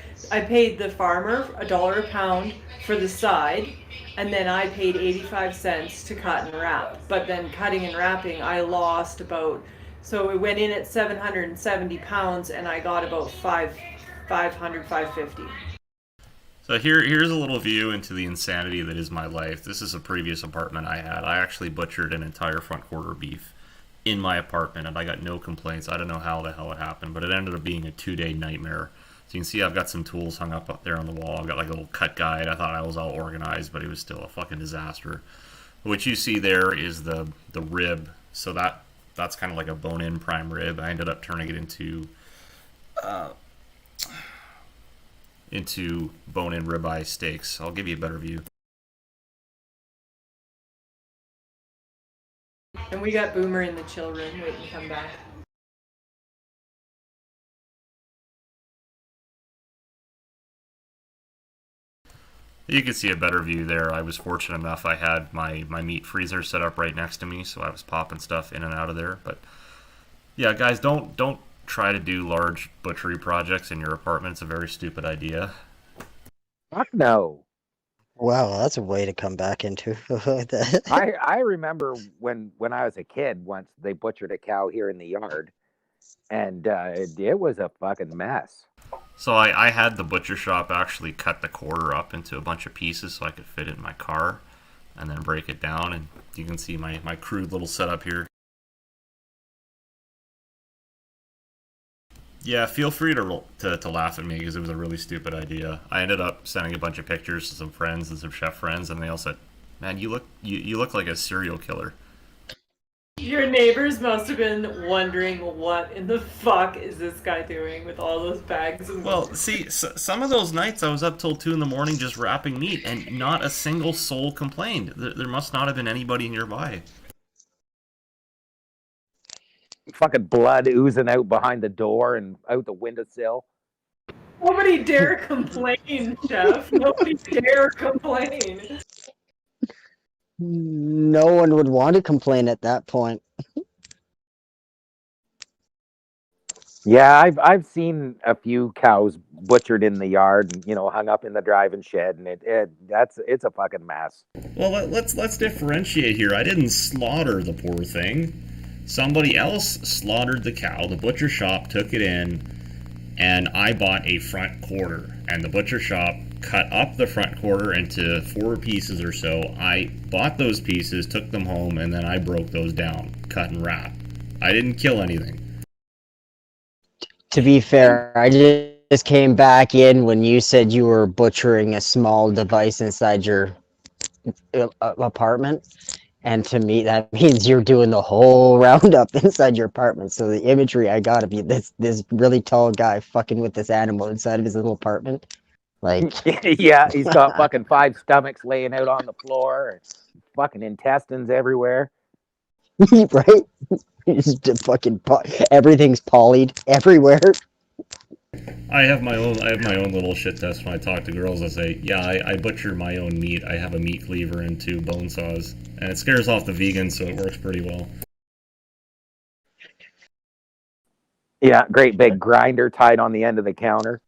C: the farmer $1 a pound for the side, and then I paid 85 cents to cut and wrap. But then cutting and wrapping, I lost about. So it went in at 770 pounds, and I got about 500, 550.
A: So here's a little view into the insanity that is my life. This is a previous apartment I had. I actually butchered an entire front quarter beef in my apartment, and I got no complaints. I don't know how the hell it happened, but it ended up being a 2-day nightmare. So you can see I've got some tools hung up there on the wall. I've got like a little cut guide. I thought I was all organized, but it was still a fucking disaster. What you see there is the rib. So that's kind of like a bone-in prime rib. I ended up turning it into bone-in ribeye steaks. I'll give you a better view.
C: And we got Boomer in the chill room waiting to come back.
A: You can see a better view there. I was fortunate enough I had my meat freezer set up right next to me, so I was popping stuff in and out of there. But yeah, guys, don't try to do large butchery projects in your apartment. It's a very stupid idea.
D: Fuck no.
B: Wow, that's a way to come back into that.
D: I remember when I was a kid, once they butchered a cow here in the yard, and it was a fucking mess.
A: So I had the butcher shop actually cut the quarter up into a bunch of pieces so I could fit it in my car and then break it down. And you can see my crude little setup here. Yeah, feel free to laugh at me because it was a really stupid idea. I ended up sending a bunch of pictures to some friends and some chef friends, and they all said, "Man, you look like a serial killer."
C: Your neighbors must have been wondering what in the fuck is this guy doing with all those bags of
A: Well, see, some of those nights I was up till 2 in the morning just wrapping meat, and not a single soul complained. There must not have been anybody nearby.
D: Fucking blood oozing out behind the door and out the windowsill.
C: Nobody dare complain, Chef. Nobody dare complain.
B: No one would want to complain at that point.
D: Yeah, I've seen a few cows butchered in the yard and hung up in the driving shed, and it's a fucking mess.
A: Well, let's differentiate here. I didn't slaughter the poor thing. Somebody else slaughtered the cow. The butcher shop took it in, and I bought a front quarter. And the butcher shop cut up the front quarter into 4 pieces or so. I bought those pieces, took them home, and then I broke those down, cut and wrap. I didn't kill anything.
B: To be fair, I just came back in when you said you were butchering a small device inside your apartment. And to me, that means you're doing the whole roundup inside your apartment. So the imagery I got of you, this really tall guy fucking with this animal inside of his little apartment. Like,
D: yeah, he's got fucking 5 stomachs laying out on the floor, and fucking intestines everywhere.
B: right? Just fucking everything's polyed everywhere.
A: I have my own little shit test when I talk to girls. I say, yeah, I butcher my own meat. I have a meat cleaver and 2 bone saws, and it scares off the vegans, so it works pretty well.
D: Yeah, great big grinder tied on the end of the counter.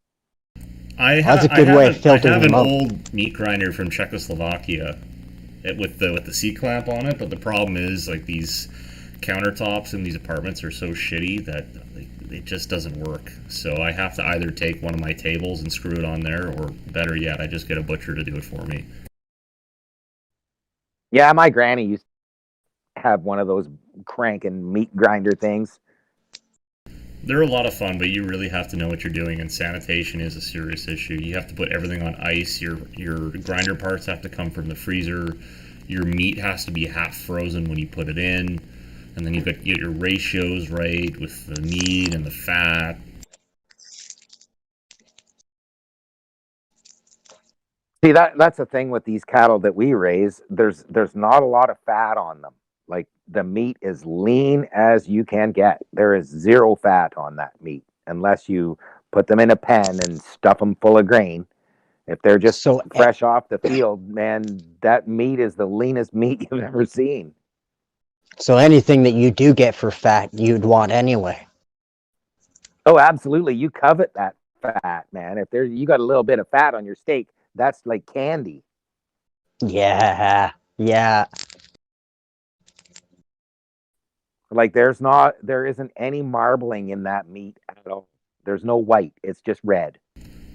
B: That's a good way of filtering them out.
A: I have an old meat grinder from Czechoslovakia with the C clamp on it, but the problem is like these countertops in these apartments are so shitty that it just doesn't work. So I have to either take one of my tables and screw it on there, or better yet, I just get a butcher to do it for me.
D: Yeah, my granny used to have one of those cranking meat grinder things.
A: They're a lot of fun, but you really have to know what you're doing, and sanitation is a serious issue. You have to put everything on ice. Your grinder parts have to come from the freezer. Your meat has to be half frozen when you put it in. And then you've got to get your ratios right with the meat and the fat.
D: See, that's the thing with these cattle that we raise. There's not a lot of fat on them. Like, the meat is lean as you can get. There is 0 fat on that meat unless you put them in a pen and stuff them full of grain. If they're just so fresh off the field, man, that meat is the leanest meat you've ever seen.
B: So anything that you do get for fat, you'd want anyway.
D: Oh, absolutely. You covet that fat, man. If there's you got a little bit of fat on your steak, that's like candy.
B: Yeah, yeah.
D: Like there isn't any marbling in that meat at all. There's no white. It's just red.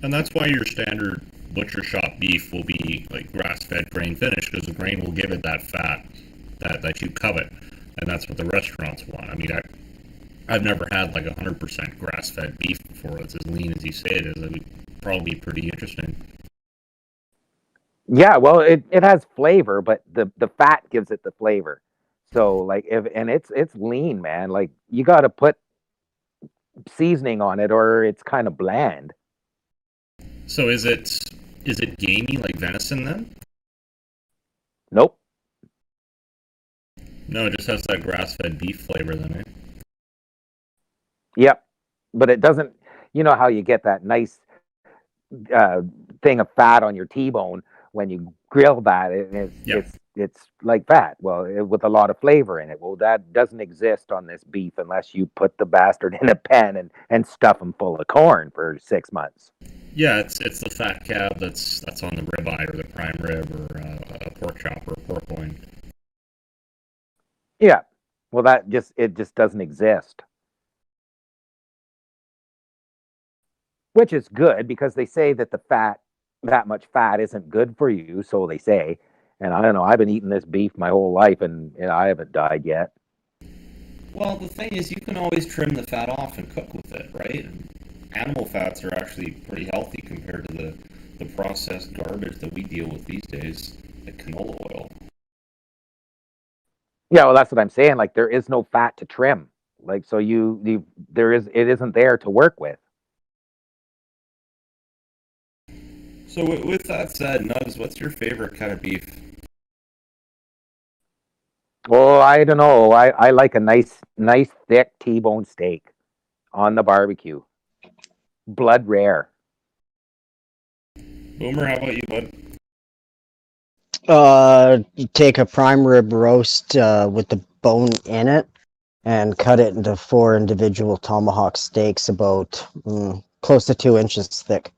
A: And that's why your standard butcher shop beef will be like grass-fed, grain-finished, because the grain will give it that fat that you covet, and that's what the restaurants want. I mean, I've never had like 100% grass-fed beef before. It's as lean as you say it is. It would probably be pretty interesting.
D: Yeah, well, it has flavor, but the fat gives it the flavor. So like if and it's lean, man. Like you got to put seasoning on it, or it's kind of bland.
A: So is it gamey like venison then?
D: Nope.
A: No, it just has that grass-fed beef flavor then, eh?
D: Yep. But it doesn't. You know how you get that nice uh, thing of fat on your T-bone when you grill that, and
A: Yeah.
D: it's like fat. Well, with a lot of flavor in it. Well, that doesn't exist on this beef unless you put the bastard in a pen and stuff him full of corn for 6 months.
A: Yeah, it's the fat cab that's on the ribeye or the prime rib or a pork chop or a pork loin.
D: Yeah. Well, it just doesn't exist, which is good because they say that that much fat isn't good for you, so they say. And I don't know. I've been eating this beef my whole life, and I haven't died yet.
A: Well, the thing is, you can always trim the fat off and cook with it, right? And animal fats are actually pretty healthy compared to the processed garbage that we deal with these days, like canola oil.
D: Yeah, well, that's what I'm saying. Like there is no fat to trim. Like so, it isn't there to work with.
A: So with that said, Nugz, what's your favorite kind of beef?
D: Well, I don't know. I like a nice thick T-bone steak on the barbecue, blood rare.
A: Boomer, how about you, bud?
B: You take a prime rib roast with the bone in it and cut it into 4 individual tomahawk steaks about close to 2 inches thick.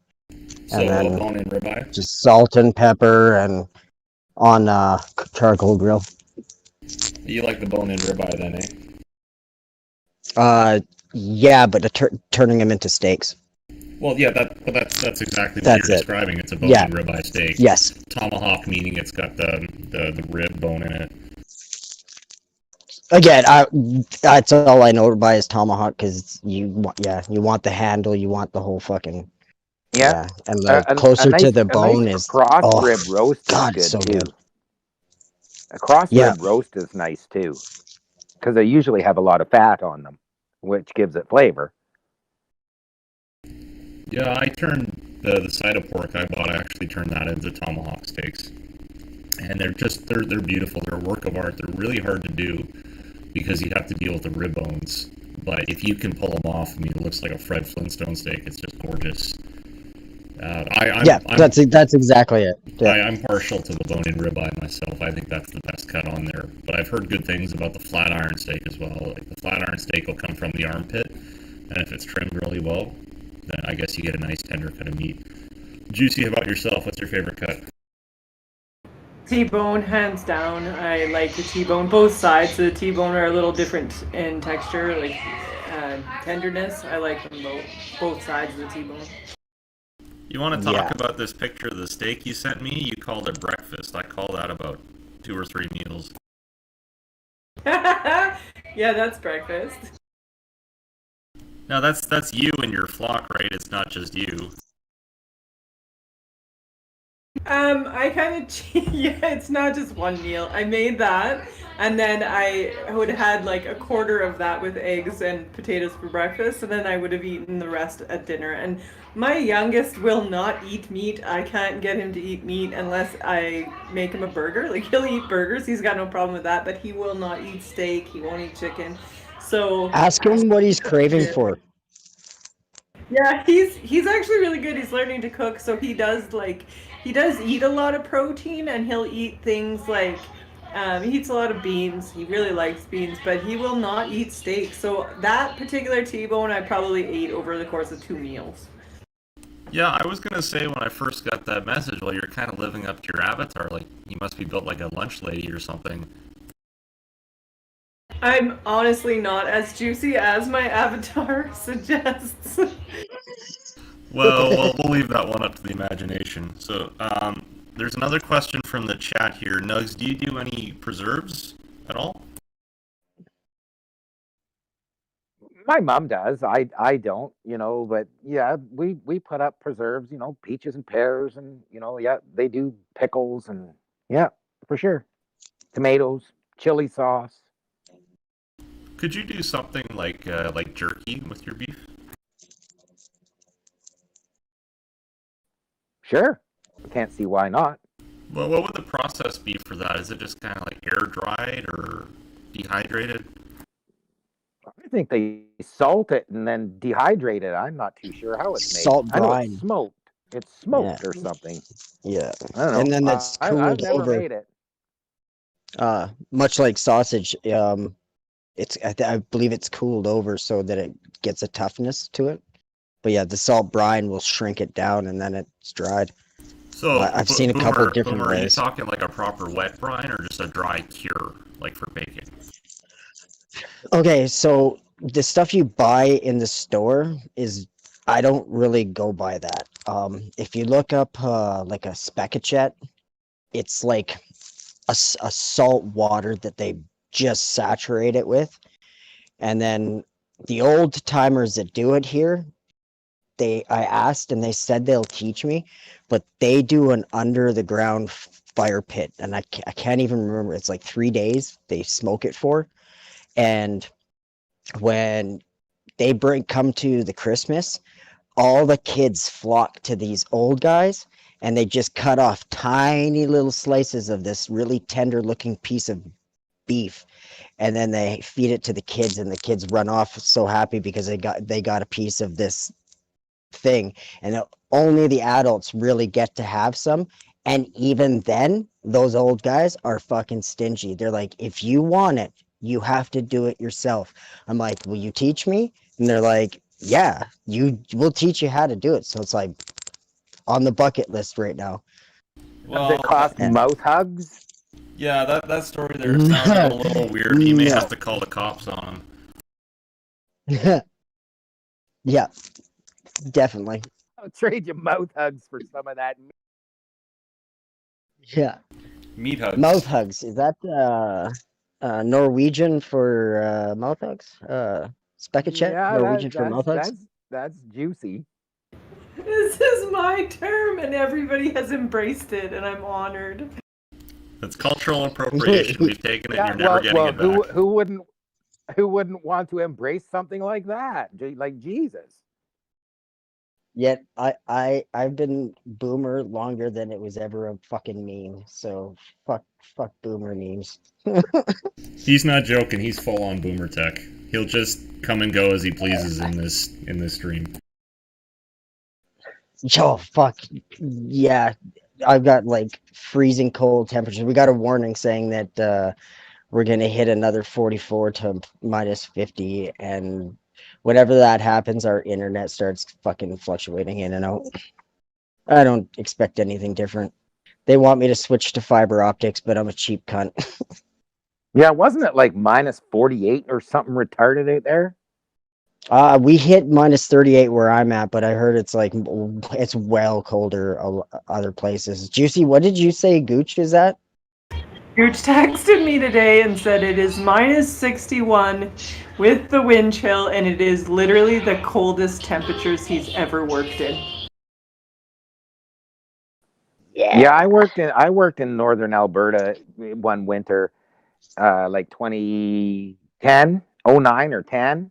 A: So
B: And then
A: bone-in ribeye?
B: just salt and pepper and on charcoal grill.
A: You like the bone-in ribeye then, eh?
B: Yeah, but turning them into steaks.
A: Well, yeah, that's exactly what
B: That's
A: you're
B: it.
A: describing. It's a bone-in
B: Yeah.
A: ribeye steak.
B: Yes.
A: Tomahawk meaning it's got the rib bone in it.
B: Again, that's all I know by is tomahawk because you want the handle, you want the whole fucking
D: Yeah,
B: and the closer to the bone
D: nice
B: is
D: cross rib roast
B: God,
D: is
B: it's so
D: good too.
B: good.
D: A cross
B: Yeah.
D: rib roast is nice too, because they usually have a lot of fat on them, which gives it flavor.
A: Yeah, I turned the side of pork I bought. I actually turned that into tomahawk steaks, and they're beautiful. They're a work of art. They're really hard to do because you have to deal with the rib bones. But if you can pull them off, I mean, it looks like a Fred Flintstone steak. It's just gorgeous.
B: That's exactly it. Yeah.
A: I'm partial to the bone-in ribeye myself. I think that's the best cut on there. But I've heard good things about the flat iron steak as well. Like the flat iron steak will come from the armpit, and if it's trimmed really well, then I guess you get a nice tender cut of meat. Juicy, how about yourself? What's your favorite cut?
C: T-bone, hands down. I like the T-bone. Both sides of the T-bone are a little different in texture, like tenderness. I like them both sides of the T-bone.
A: You want to talk
B: Yeah.
A: about this picture of the steak you sent me? You called it breakfast. I call that about 2 or 3 meals.
C: Yeah, that's breakfast.
A: Now that's you and your flock, right? It's not just you.
C: I kind of yeah, it's not just one meal. I made that, and then I would have had like a quarter of that with eggs and potatoes for breakfast, and then I would have eaten the rest at dinner. And my youngest will not eat meat. I can't get him to eat meat unless I make him a burger. Like he'll eat burgers. He's got no problem with that, but he will not eat steak. He won't eat chicken. So
B: Ask him what he's craving for.
C: yeah, he's actually really good. He's learning to cook, so he does eat a lot of protein, and he'll eat things like He eats a lot of beans. He really likes beans, but he will not eat steak. So that particular T-bone I probably ate over the course of 2 meals.
A: Yeah, I was gonna say when I first got that message, well, you're kind of living up to your avatar. Like you must be built like a lunch lady or something.
C: I'm honestly not as juicy as my avatar suggests.
A: Well, we'll leave that one up to the imagination. So, there's another question from the chat here. Nugz, do you do any preserves at all?
D: My mom does. I don't, but yeah, we put up preserves, peaches and pears, and yeah, they do pickles, and yeah, for sure. Tomatoes, chili sauce.
A: Could you do something like jerky with your beef?
D: Sure. I can't see why not.
A: Well, what would the process be for that? Is it just kind of like air dried or dehydrated?
D: I think they salt it and then dehydrate it. I'm not too sure how it's made.
B: Salt
D: I know
B: brine.
D: it's smoked. It's smoked or something.
B: Yeah.
D: I don't know.
B: And then that's
D: I've
B: cooled
D: never
B: over.
D: made it.
B: Much like sausage, I believe it's cooled over so that it gets a toughness to it. But yeah, the salt brine will shrink it down and then it's dried.
A: So,
B: I've seen a couple
A: Boomer,
B: different
A: Boomer, are you
B: ways.
A: talking like a proper wet brine or just a dry cure, like for baking?
B: Okay, so the stuff you buy in the store I don't really go by that. If you look up like a Specachet, it's like a salt water that they just saturate it with. And then the old timers that do it here, I asked and they said they'll teach me, but they do an under the ground fire pit, and I can't even remember. It's like 3 days they smoke it for, and when they come to the Christmas, all the kids flock to these old guys, and they just cut off tiny little slices of this really tender looking piece of beef, and then they feed it to the kids, and the kids run off so happy because they got a piece of this thing, and only the adults really get to have some. And even then, those old guys are fucking stingy. They're like, if you want it, you have to do it yourself. I'm like, will you teach me? And they're like, yeah, we'll teach you how to do it. So it's like on the bucket list right now.
D: Does it cost mouth hugs?
A: Yeah, that story there sounded a little weird. You may
B: No.
A: have to call the cops on
B: Yeah, definitely.
D: I'll trade you mouth hugs for some of that.
B: Yeah.
A: him. Meat hugs.
B: Mouth hugs. Is that Norwegian for mouth hugs? Specachet?
D: Yeah,
B: Norwegian for mouth hugs?
D: that's juicy.
C: This is my term, and everybody has embraced it, and I'm honored.
A: That's cultural appropriation. We've taken it. And you're never getting it back.
D: Who wouldn't want to embrace something like that? Like Jesus.
B: Yet I've been boomer longer than it was ever a fucking meme. So fuck boomer memes.
A: He's not joking. He's full on boomer tech. He'll just come and go as he pleases in this stream.
B: Oh fuck yeah! I've got like freezing cold temperatures. We got a warning saying that we're gonna hit another 44 to minus 50, and whenever that happens, our internet starts fucking fluctuating in and out. I don't expect anything different. They want me to switch to fiber optics, but I'm a cheap cunt.
D: Yeah, wasn't it like minus 48 or something retarded out there?
B: We hit minus 38 where I'm at, but I heard it's well colder other places. Juicy, what did you say Gooch is at?
C: Gooch texted me today and said it is minus 61 with the wind chill, and it is literally the coldest temperatures he's ever worked in.
D: Yeah, I worked in northern Alberta one winter, like 2010, 09 or 10,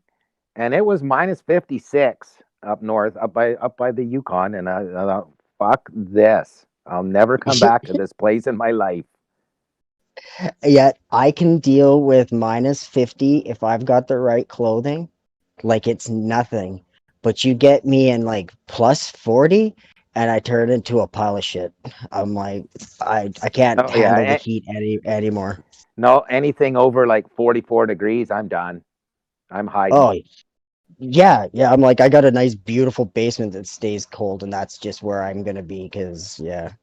D: and it was minus 56 up north, up by the Yukon, and I thought, fuck this. I'll never come back to this place in my life.
B: Yet I can deal with minus 50 if I've got the right clothing, like it's nothing. But you get me in like plus 40 and I turn into a pile of shit. I'm like, I can't handle the heat anymore.
D: No, anything over like 44 degrees, I'm done. I'm hiding.
B: Oh, yeah, yeah. I'm like, I got a nice, beautiful basement that stays cold, and that's just where I'm gonna be. Because yeah,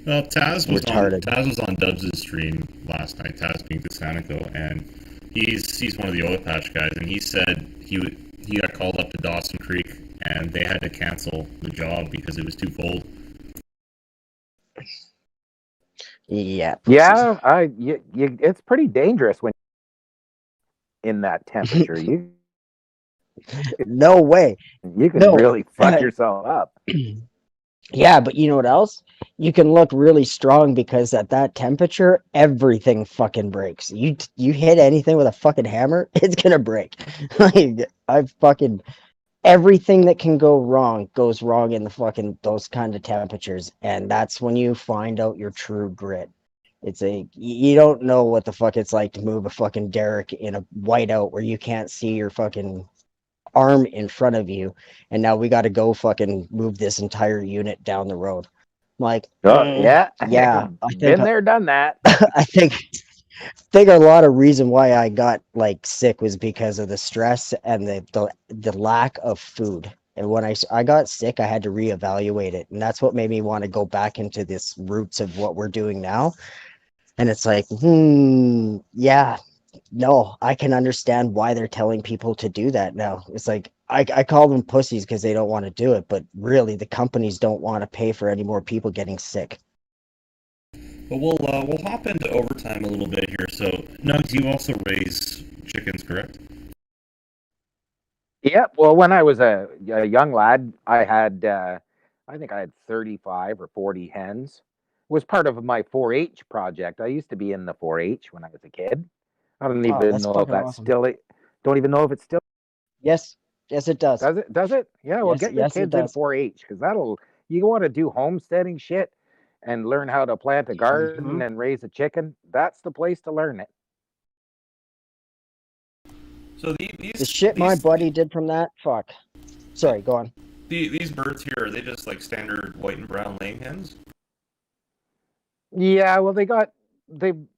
A: Well,
B: retarded.
A: Taz was on Dubs' stream last night. Taz being the Sanico, and he's one of the oil patch guys, and he said he got called up to Dawson Creek, and they had to cancel the job because it was too cold.
B: Yeah, pussies.
D: Yeah, it's pretty dangerous when in that temperature.
B: No way.
D: You can
B: No.
D: really fuck yourself up.
B: Yeah, but you know what else? You can look really strong because at that temperature, everything fucking breaks. You hit anything with a fucking hammer, it's gonna break. Like I fucking everything that can go wrong goes wrong in the fucking those kind of temperatures, and that's when you find out your true grit. It's you don't know what the fuck it's like to move a fucking derrick in a whiteout where you can't see your fucking arm in front of you, and now we got to go fucking move this entire unit down the road. I'm like,
D: Oh yeah,
B: yeah, I think
D: been there, done that.
B: I think a lot of reason why I got like sick was because of the stress and the lack of food. And when I got sick, I had to reevaluate it, and that's what made me want to go back into this roots of what we're doing now. And it's like, yeah, no, I can understand why they're telling people to do that now. It's like I call them pussies because they don't want to do it, but really the companies don't want to pay for any more people getting sick.
A: But we'll hop into overtime a little bit here. So, Nugz, you also raise chickens, correct?
D: Yeah, well, when I was a young lad, I had, I think I had 35 or 40 hens. It was part of my 4-H project. I used to be in the 4-H when I was a kid. I don't
B: Oh,
D: even
B: that's
D: know if
B: fucking
D: that's
B: awesome.
D: still it. Don't even know if it's still.
B: Yes, yes, it does.
D: Does it? Does it? Yeah. Well,
B: Yes,
D: get your
B: yes, it
D: kids in
B: does.
D: 4-H because that'll. You want to do homesteading shit and learn how to plant a
B: Mm-hmm.
D: garden and raise a chicken. That's the place to learn it.
A: So
B: The shit my
A: these
B: buddy did from that, fuck. Sorry, go on.
A: these birds here, are they just like standard white and brown laying hens?
D: Yeah. Well, they.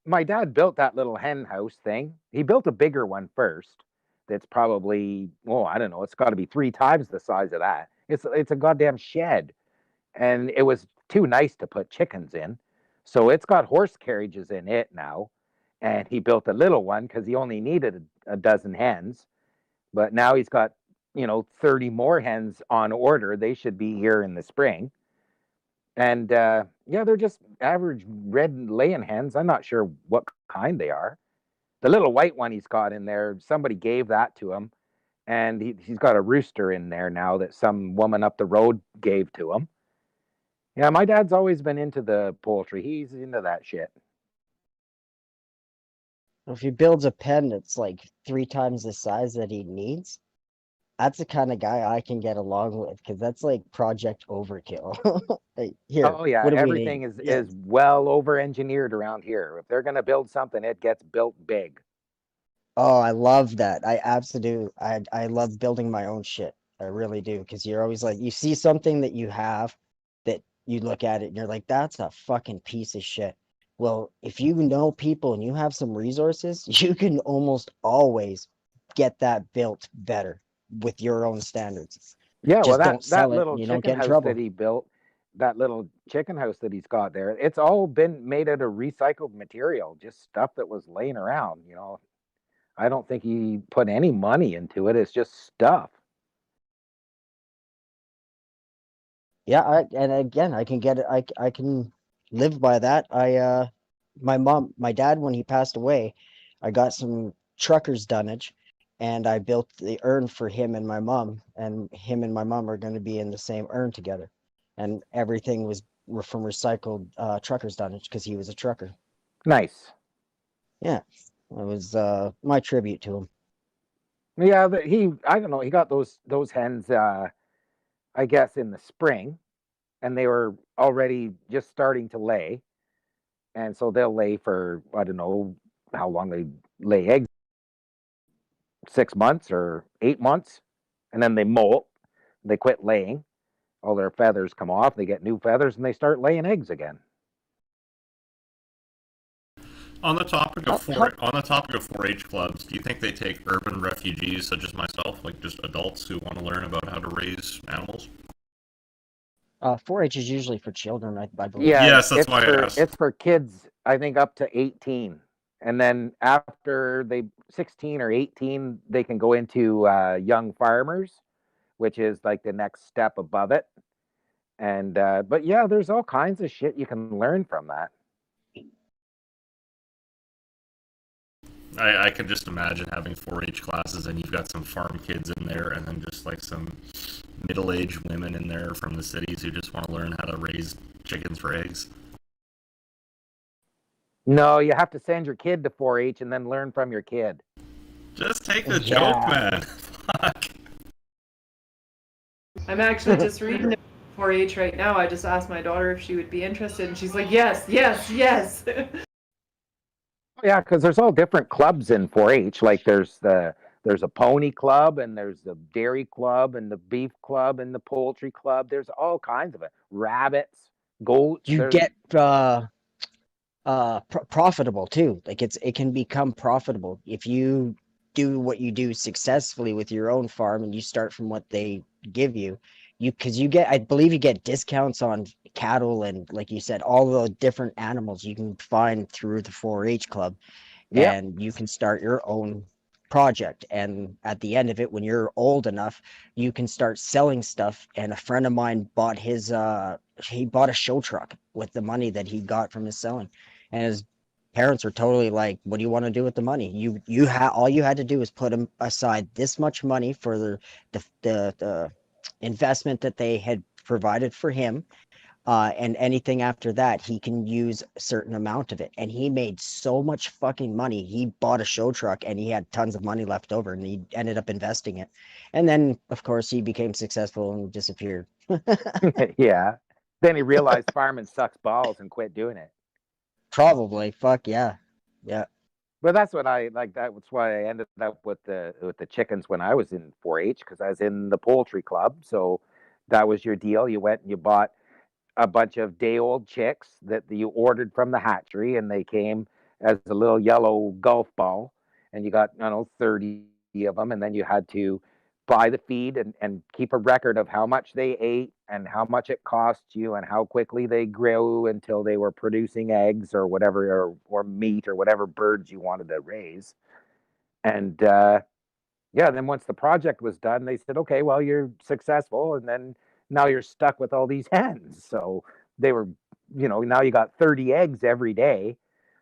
D: My dad built that little hen house thing. He built a bigger one first. That's probably, oh, I don't know. It's got to be 3 times the size of that. It's a goddamn shed, and it was too nice to put chickens in. So it's got horse carriages in it now. And he built a little one because he only needed a dozen hens. But now he's got, 30 more hens on order. They should be here in the spring. And yeah, they're just average red laying hens. I'm not sure what kind they are. The little white one he's got in there, somebody gave that to him. And he's got a rooster in there now that some woman up the road gave to him. Yeah, my dad's always been into the poultry. He's into that shit.
B: If he builds a pen that's like 3 times the size that he needs, that's the kind of guy I can get along with because that's like project overkill. Like, here,
D: Oh yeah,
B: what do we need?
D: everything is
B: Yeah.
D: is well over engineered around here. If they're gonna build something, it gets built big.
B: Oh, I love that. I absolutely I love building my own shit. I really do because you're always like you see something that you have that you look at it and you're like, that's a fucking piece of shit. Well, if you know people and you have some resources, you can almost always get that built better with your own standards.
D: Yeah, well
B: Just
D: that
B: don't
D: that
B: sell it
D: little
B: and you don't
D: chicken
B: get in
D: house that
B: trouble.
D: he built, that little chicken house that he's got there, it's all been made out of recycled material, just stuff that was laying around, I don't think he put any money into it. It's just stuff.
B: Yeah, and again, I can get it. I can live by that. My dad, when he passed away, I got some trucker's dunnage, and I built the urn for him and my mom, and him and my mom are going to be in the same urn together, and everything was from recycled trucker's dunnage because he was a trucker.
D: Nice.
B: Yeah, it was my tribute to him.
D: Yeah, I don't know, he got those hens I guess in the spring, and they were already just starting to lay. And so they'll lay for, I don't know how long they lay eggs, 6 months or 8 months, and then they molt. They quit laying. All their feathers come off. They get new feathers, and they start laying eggs again.
A: On the topic
B: How,
A: of
B: how,
A: 4-H clubs, do you think they take urban refugees such as myself, like just adults who want to learn about how to raise animals?
B: 4-H is usually for children, I believe.
D: Yeah,
A: Yes, that's why I asked.
D: it's for kids, I think up to 18. And then after they 16 or 18, they can go into young farmers, which is like the next step above it. And but yeah, there's all kinds of shit you can learn from that.
A: I can just imagine having 4-H classes and you've got some farm kids in there and then just like some middle-aged women in there from the cities who just want to learn how to raise chickens for eggs.
D: No, you have to send your kid to 4-H and then learn from your kid.
A: Just take the joke,
B: Yeah.
A: man. Fuck.
C: I'm actually just reading 4-H right now. I just asked my daughter if she would be interested, and she's like, yes, yes, yes.
D: Yeah, because there's all different clubs in 4-H. Like there's a pony club and there's the dairy club and the beef club and the poultry club. There's all kinds of it. Rabbits, goats.
B: You
D: There's
B: get profitable too. Like it can become profitable if you do what you do successfully with your own farm and you start from what they give you. Because you get, I believe you get discounts on cattle and, like you said, all the different animals you can find through the 4-H club,
D: yep,
B: and you can start your own project. And at the end of it, when you're old enough, you can start selling stuff. And a friend of mine bought he bought a show truck with the money that he got from his selling, and his parents were totally like, what do you want to do with the money? All you had to do was put aside this much money for the investment that they had provided for him, and anything after that, he can use a certain amount of it. And he made so much fucking money. He bought a show truck and he had tons of money left over, and he ended up investing it. And then, of course, he became successful and disappeared.
D: yeah. Then he realized farming sucks balls and quit doing it.
B: Probably. Fuck yeah. Yeah.
D: But that's what I like. That's why I ended up with the chickens when I was in 4-H, because I was in the poultry club. So that was your deal. You went and you bought a bunch of day-old chicks that you ordered from the hatchery, and they came as a little yellow golf ball, and you got, I don't know, 30 of them, and then you had to buy the feed and keep a record of how much they ate and how much it cost you and how quickly they grew until they were producing eggs or whatever, or meat or whatever birds you wanted to raise. And yeah, then once the project was done, they said, okay, well, you're successful, and then now you're stuck with all these hens. So they were, now you got 30 eggs every day.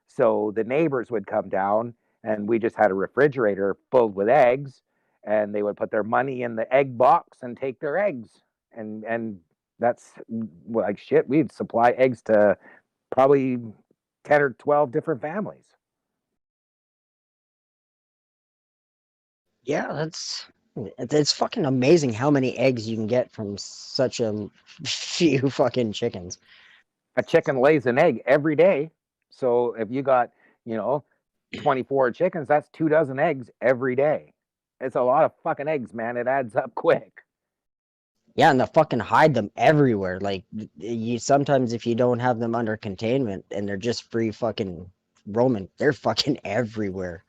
D: So the neighbors would come down, and we just had a refrigerator filled with eggs, and they would put their money in the egg box and take their eggs. And that's like shit. We'd supply eggs to probably 10 or 12 different families.
B: Yeah, it's fucking amazing how many eggs you can get from such a few fucking chickens.
D: A chicken lays an egg every day. So if you got, you know, 24 chickens, that's 2 dozen eggs every day. It's a lot of fucking eggs, man. It adds up quick.
B: Yeah, and they fucking hide them everywhere. Like, you sometimes, if you don't have them under containment and they're just free fucking roaming, they're fucking everywhere.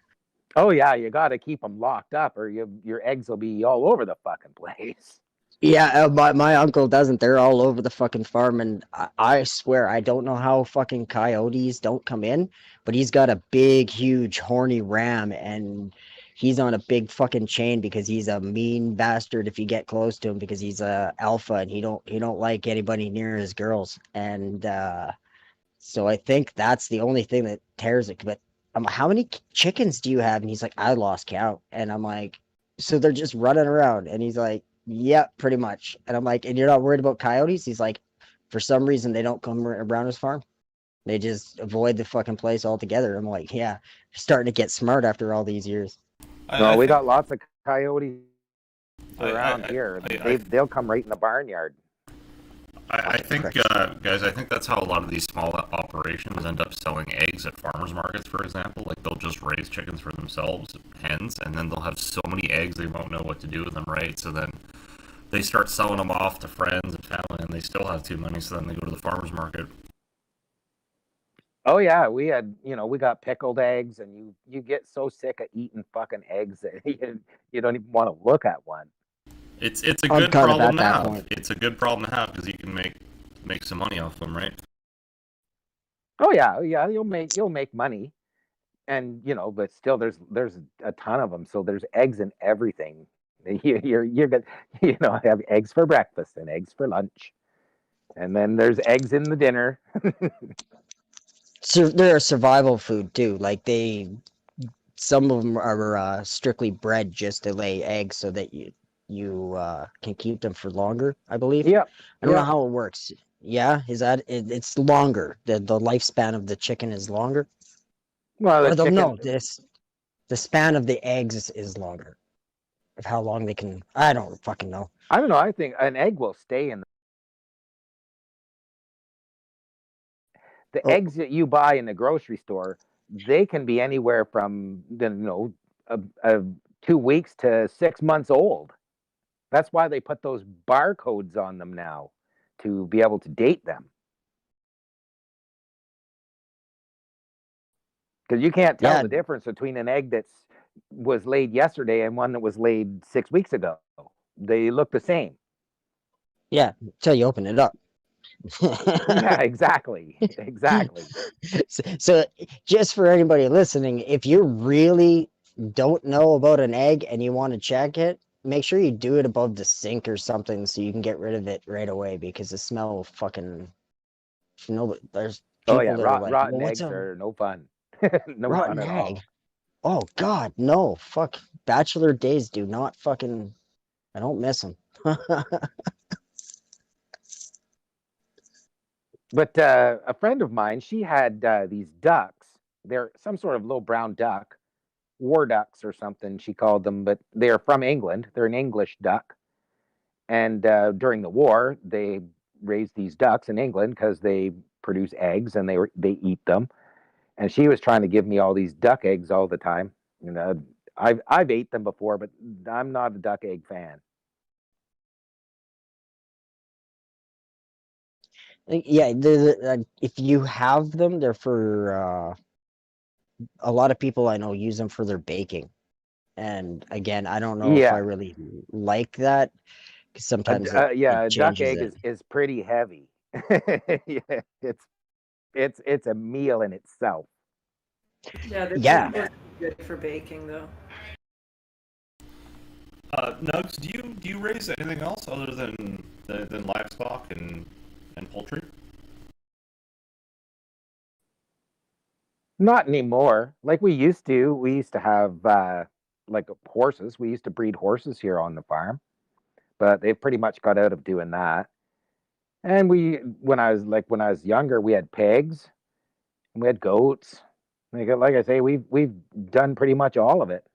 D: Oh yeah, you got to keep them locked up, or your eggs will be all over the fucking place.
B: Yeah, my uncle doesn't. They're all over the fucking farm, and I swear I don't know how fucking coyotes don't come in, but he's got a big, huge, horny ram, and he's on a big fucking chain because he's a mean bastard if you get close to him, because he's a alpha and he don't like anybody near his girls. And so I think that's the only thing that tears it. But how many chickens do you have? And he's like, I lost count. And I'm like, so they're just running around? And he's like, yeah, pretty much. And I'm like, and you're not worried about coyotes? He's like, for some reason they don't come around his farm. They just avoid the fucking place altogether. I'm like, yeah, starting to get smart after all these years.
D: No, we got lots of coyotes around here. They'll come right in the barnyard.
A: I think, guys, I think that's how a lot of these small operations end up selling eggs at farmers markets, for example. Like, they'll just raise chickens for themselves, hens, and then they'll have so many eggs they won't know what to do with them, right? So then they start selling them off to friends and family, and they still have too many, so then they go to the farmers market.
D: Oh yeah, we got pickled eggs, and you get so sick of eating fucking eggs that you don't even want to look at one.
A: It's a
B: I'm
A: good
B: kind of
A: problem
B: at
A: to
B: that
A: have.
B: point.
A: It's a good problem to have because you can make some money off them, right?
D: Oh yeah, yeah, you'll make money, and but still, there's a ton of them, so there's eggs in everything. You're gonna have eggs for breakfast and eggs for lunch, and then there's eggs in the dinner.
B: So they're a survival food too. Like some of them are strictly bred just to lay eggs, so that you can keep them for longer. I believe.
D: Yep,
B: I don't know
D: yep.
B: how it works. Yeah, is that it's longer. The lifespan of the chicken is longer,
D: Well, the
B: or
D: chicken.
B: no, the span of the eggs is longer of how long they can. I don't fucking know.
D: I don't know. I think an egg will stay in the
B: Oh,
D: eggs that you buy in the grocery store. They can be anywhere from 2 weeks to 6 months old. That's why they put those barcodes on them now to be able to date them. Because you can't tell
B: yeah,
D: the difference between an egg that was laid yesterday and one that was laid 6 weeks ago. They look the same.
B: yeah. Until you open it up.
D: Yeah, exactly, exactly.
B: So, just for anybody listening, if you really don't know about an egg and you want to check it, make sure you do it above the sink or something so you can get rid of it right away, because the smell will fucking. No, there's
D: Oh
B: people
D: yeah,
B: that are like, well,
D: rotten
B: what's
D: eggs
B: a
D: are no fun. No fun
B: rotten
D: at
B: egg?
D: all.
B: Oh God, no. Fuck. Bachelor days do not fucking. I don't miss them.
D: But a friend of mine, she had these ducks. They're some sort of little brown duck, war ducks or something, she called them, but they're from England. They're an English duck. And during the war, they raised these ducks in England because they produce eggs and they eat them. And she was trying to give me all these duck eggs all the time. You know, I've ate them before, but I'm not a duck egg fan.
B: Yeah, if you have them, they're for a lot of people I know use them for their baking. And again, I don't know if I
D: Yeah,
B: really like that, because sometimes it
D: a duck
B: changes
D: egg
B: it.
D: is pretty heavy. Yeah, it's a meal in itself.
C: Yeah, they're
B: Yeah.
C: supposed to be good for baking, though.
A: Nugs, do you raise anything else other than livestock and poultry?
D: Not anymore. Like we used to. We used to have like horses. We used to breed horses here on the farm, but they've pretty much got out of doing that. And when I was younger, we had pigs and we had goats. Like I say, we've done pretty much all of it.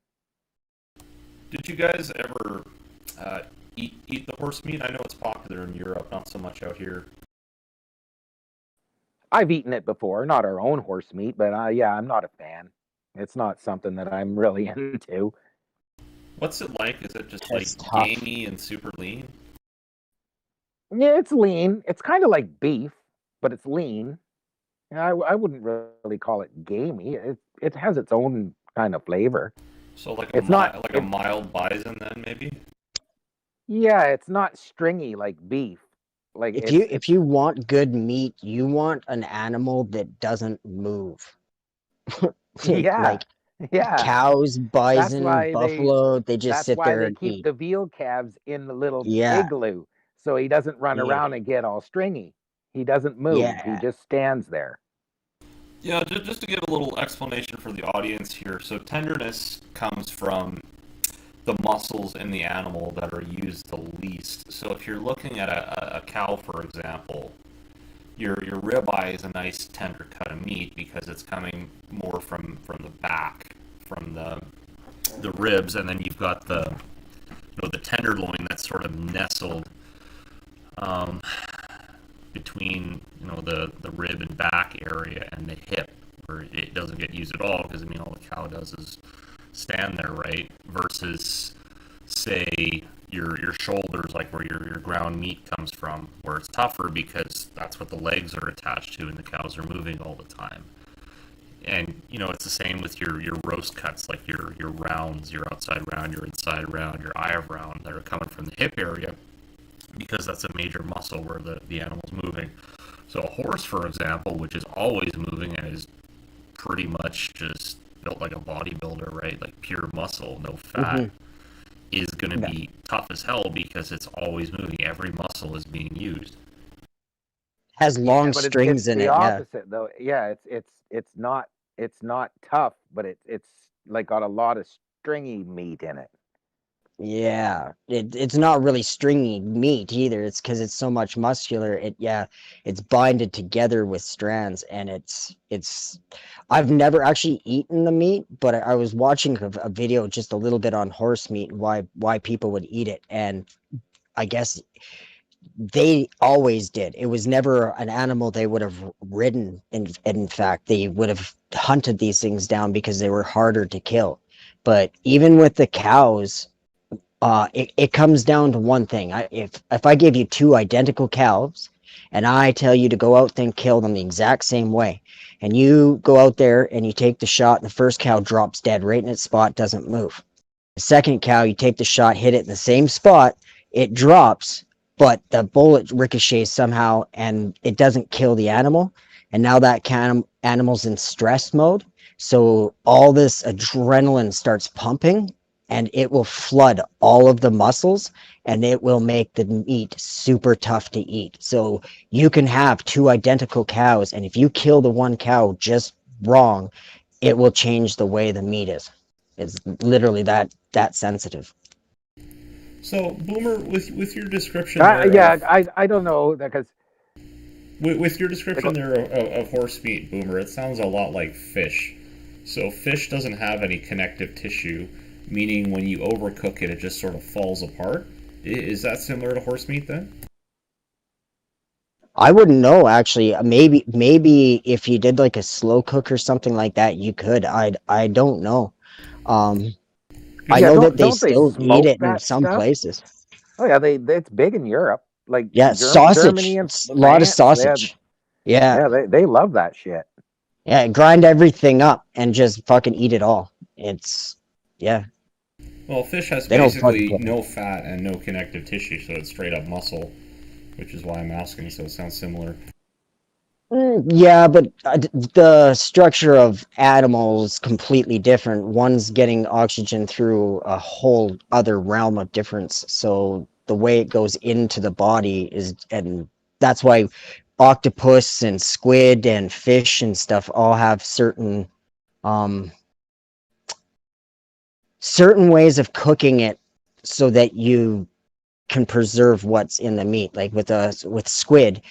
A: Did you guys ever eat the horse meat? I know it's popular in Europe, not so much out here.
D: I've eaten it before, not our own horse meat, but yeah, I'm not a fan. It's not something that I'm really into.
A: What's it like? Is it just like
B: It's tough.
A: gamey and super lean?
D: Yeah, it's lean. It's kind of like beef, but it's lean. Yeah, I wouldn't really call it gamey. It has its own kind of flavor.
A: So like
D: It's not
A: like a
D: it
A: mild bison then maybe?
D: Yeah, it's not stringy like beef. Like
B: If you want good meat, you want an animal that doesn't move.
D: yeah.
B: Like
D: Yeah.
B: cows,
D: That's
B: bison,
D: why they
B: buffalo, they just
D: that's
B: sit
D: why
B: there
D: they
B: and
D: keep
B: eat.
D: the veal calves in the little
B: Yeah,
D: igloo so he doesn't run
B: yeah,
D: around and get all stringy. He doesn't move. He
B: yeah.
D: just stands there.
A: Yeah, just to give a little explanation for the audience here. So tenderness comes from the muscles in the animal that are used the least. So if you're looking at a cow, for example, your ribeye is a nice tender cut of meat because it's coming more from the back, from the ribs, and then you've got the tenderloin that's sort of nestled um, between the rib and back area and the hip, where it doesn't get used at all because all the cow does is stand there, right? Versus say your shoulders, like where your ground meat comes from, where it's tougher because that's what the legs are attached to, and the cows are moving all the time. And it's the same with your roast cuts, like your rounds, your outside round, your inside round, your eye round that are coming from the hip area, because that's a major muscle where the animal's moving. So a horse, for example, which is always moving and is pretty much just built like a bodybuilder, right? Like pure muscle, no fat, is going to be tough as hell because it's always moving. Every muscle is being used.
B: Has long
D: but
B: strings
D: it's
B: in
D: the
B: it.
D: opposite though. Yeah, it's not tough, but it's like got a lot of stringy meat in it.
B: Yeah, it's not really stringy meat either. It's because it's so much muscular. It's binded together with strands, and it's. I've never actually eaten the meat, but I was watching a video just a little bit on horse meat and why people would eat it, and I guess they always did. It was never an animal they would have ridden. In fact, they would have hunted these things down because they were harder to kill. But even with the cows, it comes down to one thing. If I give you two identical cows and I tell you to go out there and kill them the exact same way, and you go out there and you take the shot, the first cow drops dead right in its spot, doesn't move. The second cow, you take the shot, hit it in the same spot, it drops, but the bullet ricochets somehow and it doesn't kill the animal. And now that animal's in stress mode. So all this adrenaline starts pumping and it will flood all of the muscles and it will make the meat super tough to eat. So you can have two identical cows, and if you kill the one cow just wrong, it will change the way the meat is. It's literally that sensitive.
A: So, Boomer, with your description there,
D: I don't know because
A: with your description there of horse meat, Boomer, it sounds a lot like fish. So fish doesn't have any connective tissue, meaning when you overcook it, it just sort of falls apart. Is that similar to horse meat then?
B: I wouldn't know actually. Maybe if you did like a slow cook or something like that, you could. I don't know. I know that they
D: don't they
B: still eat
D: smoke
B: it in
D: that
B: some
D: stuff?
B: places.
D: Oh yeah, it's big in Europe, like
B: Yeah, sausage.
D: Germany and
B: A lot of
D: France.
B: sausage. Yeah,
D: They love that shit.
B: yeah. Grind everything up and just fucking eat it all. It's yeah.
A: Well, fish has
B: They don't fuck
A: basically
B: with it.
A: no fat and no connective tissue, so it's straight up muscle, which is why I'm asking, so it sounds similar.
B: Yeah, but the structure of animals is completely different. One's getting oxygen through a whole other realm of difference. So the way it goes into the body and that's why octopus and squid and fish and stuff all have um, certain ways of cooking it so that you can preserve what's in the meat. Like with squid,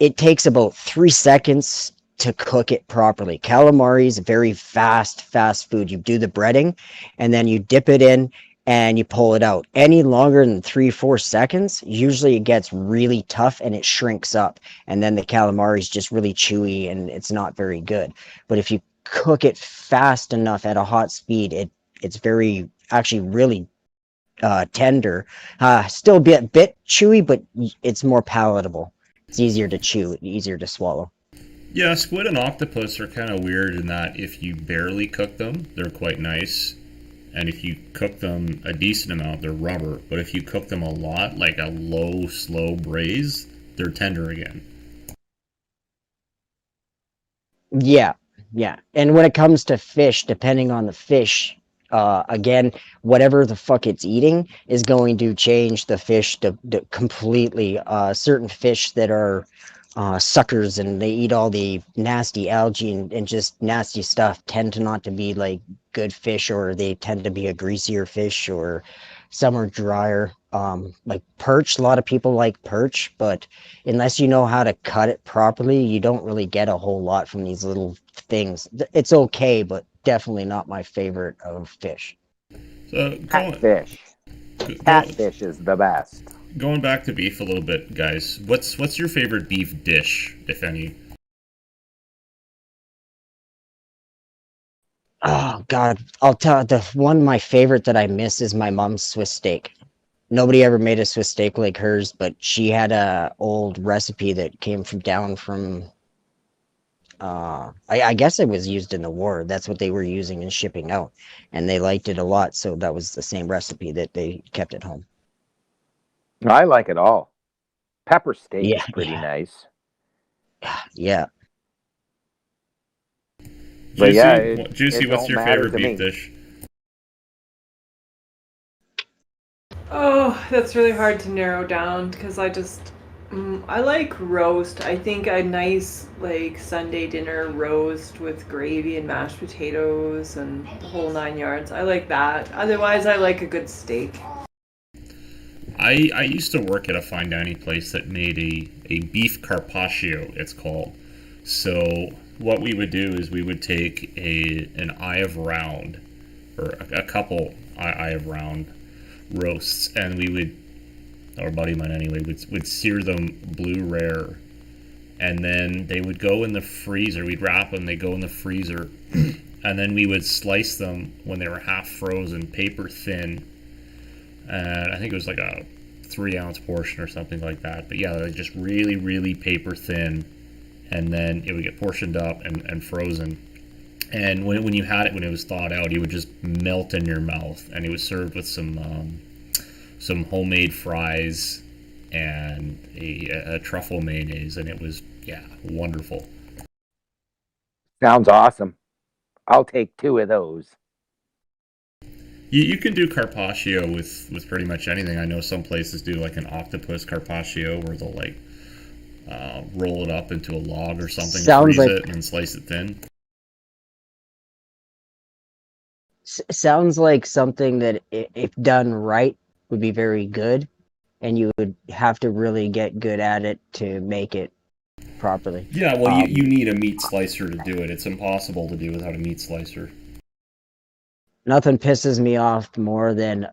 B: it takes about 3 seconds to cook it properly. Calamari is a very fast food. You do the breading and then you dip it in and you pull it out. Any longer than 3-4 seconds, usually it gets really tough and it shrinks up. And then the calamari is just really chewy and it's not very good. But if you cook it fast enough at a hot speed, it's very actually really tender. Still be a bit chewy, but it's more palatable. It's easier to chew, easier to swallow.
A: Yeah, squid and octopus are kind of weird in that if you barely cook them, they're quite nice. And if you cook them a decent amount, they're rubber. But if you cook them a lot, like a low, slow braise, they're tender again.
B: Yeah, yeah. And when it comes to fish, depending on the fish, again, whatever the fuck it's eating is going to change the fish to completely. Certain fish that are suckers and they eat all the nasty algae and just nasty stuff tend to not to be like good fish, or they tend to be a greasier fish, or some are drier. Like perch, a lot of people like perch, but unless you know how to cut it properly, you don't really get a whole lot from these little things. It's okay, but definitely not my favorite of fish.
A: So
D: Catfish is the best.
A: Going back to beef a little bit, guys. What's your favorite beef dish, if any?
B: Oh God, I'll tell the one my favorite that I miss is my mom's Swiss steak. Nobody ever made a Swiss steak like hers, but she had a old recipe that came from down from. I guess it was used in the war. That's what they were using and shipping out, and they liked it a lot. So that was the same recipe that they kept at home.
D: I like it all. Pepper steak
B: Yeah,
D: is pretty nice.
B: yeah.
D: But yeah,
A: Juicy,
D: it
A: what's
D: don't
A: your
D: matter
A: favorite
D: to
A: beef
D: me.
A: dish?
C: Oh, that's really hard to narrow down because I like roast. I think a nice like Sunday dinner roast with gravy and mashed potatoes and the whole 9 yards. I like that. Otherwise, I like a good steak.
A: I used to work at a fine dining place that made a beef carpaccio, it's called. So what we would do is we would take an eye of round, or a couple eye of round roasts, and we would, or buddy mine anyway, would sear them blue rare, and then they would go in the freezer. We'd wrap them, they go in the freezer, and then we would slice them when they were half frozen, paper thin, and I think it was like a 3 ounce portion or something like that. But yeah, they're just really, really paper thin, and then it would get portioned up and frozen. And when you had it, when it was thawed out, it would just melt in your mouth. And it was served with some homemade fries and a truffle mayonnaise, and it was, yeah, wonderful.
D: Sounds awesome. I'll take 2 of those.
A: You can do carpaccio with pretty much anything. I know some places do like an octopus carpaccio where they'll like roll it up into a log or something,
B: Sounds
A: freeze
B: like
A: it, and then slice it thin.
B: sounds like something that if done right would be very good, and you would have to really get good at it to make it properly.
A: Yeah, well, you need a meat slicer to do it. It's impossible to do without a meat slicer.
B: Nothing pisses me off more than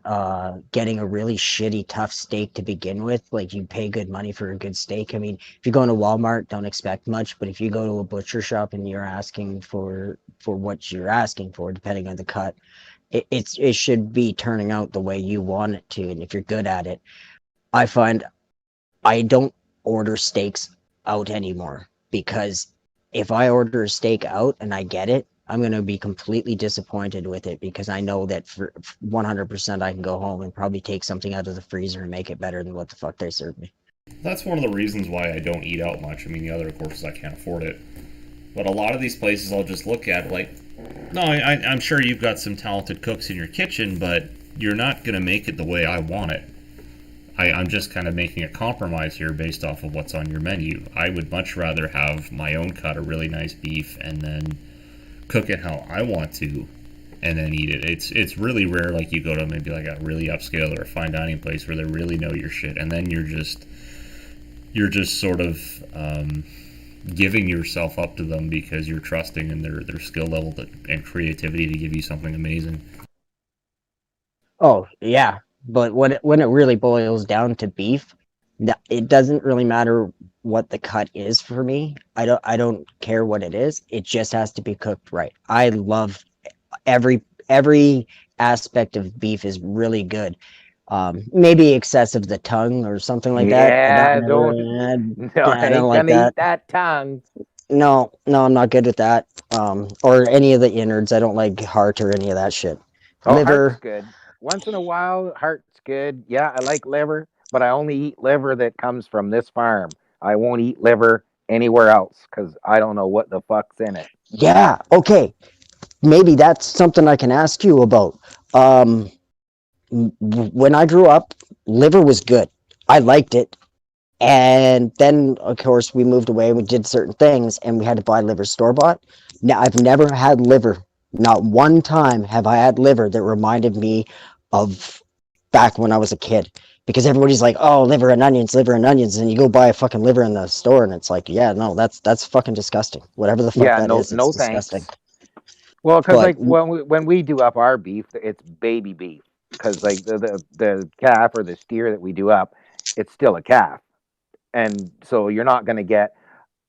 B: getting a really shitty tough steak to begin with. Like, you pay good money for a good steak. I mean, if you go into Walmart, don't expect much, but if you go to a butcher shop and you're asking for what you're asking for, depending on the cut, it should be turning out the way you want it to. And if you're good at it, I find I don't order steaks out anymore, because if I order a steak out and I get it, I'm going to be completely disappointed with it, because I know that for 100% I can go home and probably take something out of the freezer and make it better than what the fuck they served me.
A: That's one of the reasons why I don't eat out much. I mean, the other, of course, is I can't afford it. But a lot of these places I'll just look at like, no, I'm sure you've got some talented cooks in your kitchen, but you're not going to make it the way I want it. I'm just kind of making a compromise here based off of what's on your menu. I would much rather have my own cut of really nice beef and then cook it how I want to, and then eat it. It's really rare, like you go to maybe like a really upscale or a fine dining place where they really know your shit, and then you're just sort of giving yourself up to them because you're trusting in their skill level and creativity to give you something amazing.
B: Oh, yeah. But when it really boils down to beef, it doesn't really matter what the cut is for me. I don't care what it is. It just has to be cooked right. I love every aspect of beef is really good. Maybe excessive the tongue or something like that.
D: Yeah, no,
B: I
D: I
B: don't
D: ain't
B: like
D: gonna
B: that.
D: eat that tongue.
B: No, I'm not good with that. Or any of the innards. I don't like heart or any of that shit.
D: Oh, heart's
B: Liver.
D: good. Once in a while, heart's good. Yeah, I like liver, but I only eat liver that comes from this farm. I won't eat liver anywhere else because I don't know what the fuck's in it.
B: Yeah. Okay. Maybe that's something I can ask you about. Um, when I grew up, liver was good. I liked it. And then, of course, we moved away. We did certain things, and we had to buy liver store bought. Now, I've never had liver. Not one time have I had liver that reminded me of back when I was a kid. Because everybody's like, "Oh, liver and onions," and you go buy a fucking liver in the store, and it's like, yeah, no, that's fucking disgusting. Whatever the fuck
D: Yeah,
B: that
D: no,
B: is, it's
D: no
B: disgusting.
D: thanks. Well, because
B: But
D: like when we do up our beef, it's baby beef. Because like the calf or the steer that we do up, it's still a calf, and so you're not gonna get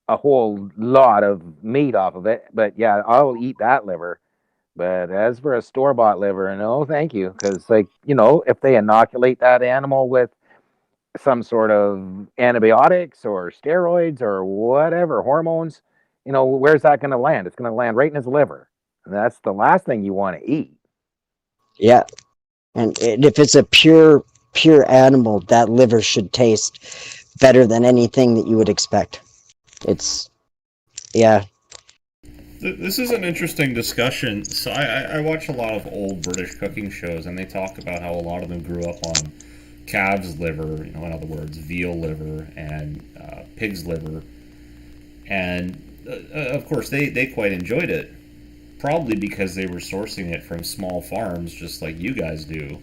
D: a whole lot of meat off of it. But yeah, I'll eat that liver. But as for a store-bought liver, no, thank you. Because, like, you know, if they inoculate that animal with some sort of antibiotics or steroids or whatever, hormones, you know, where's that going to land? It's going to land right in his liver. And that's the last thing you want to eat.
B: Yeah, and if it's a pure animal, that liver should taste better than anything that you would expect. It's yeah.
A: This is an interesting discussion. So I watch a lot of old British cooking shows, and they talk about how a lot of them grew up on calf's liver, you know, in other words, veal liver and pig's liver, and of course they quite enjoyed it, probably because they were sourcing it from small farms, just like you guys do.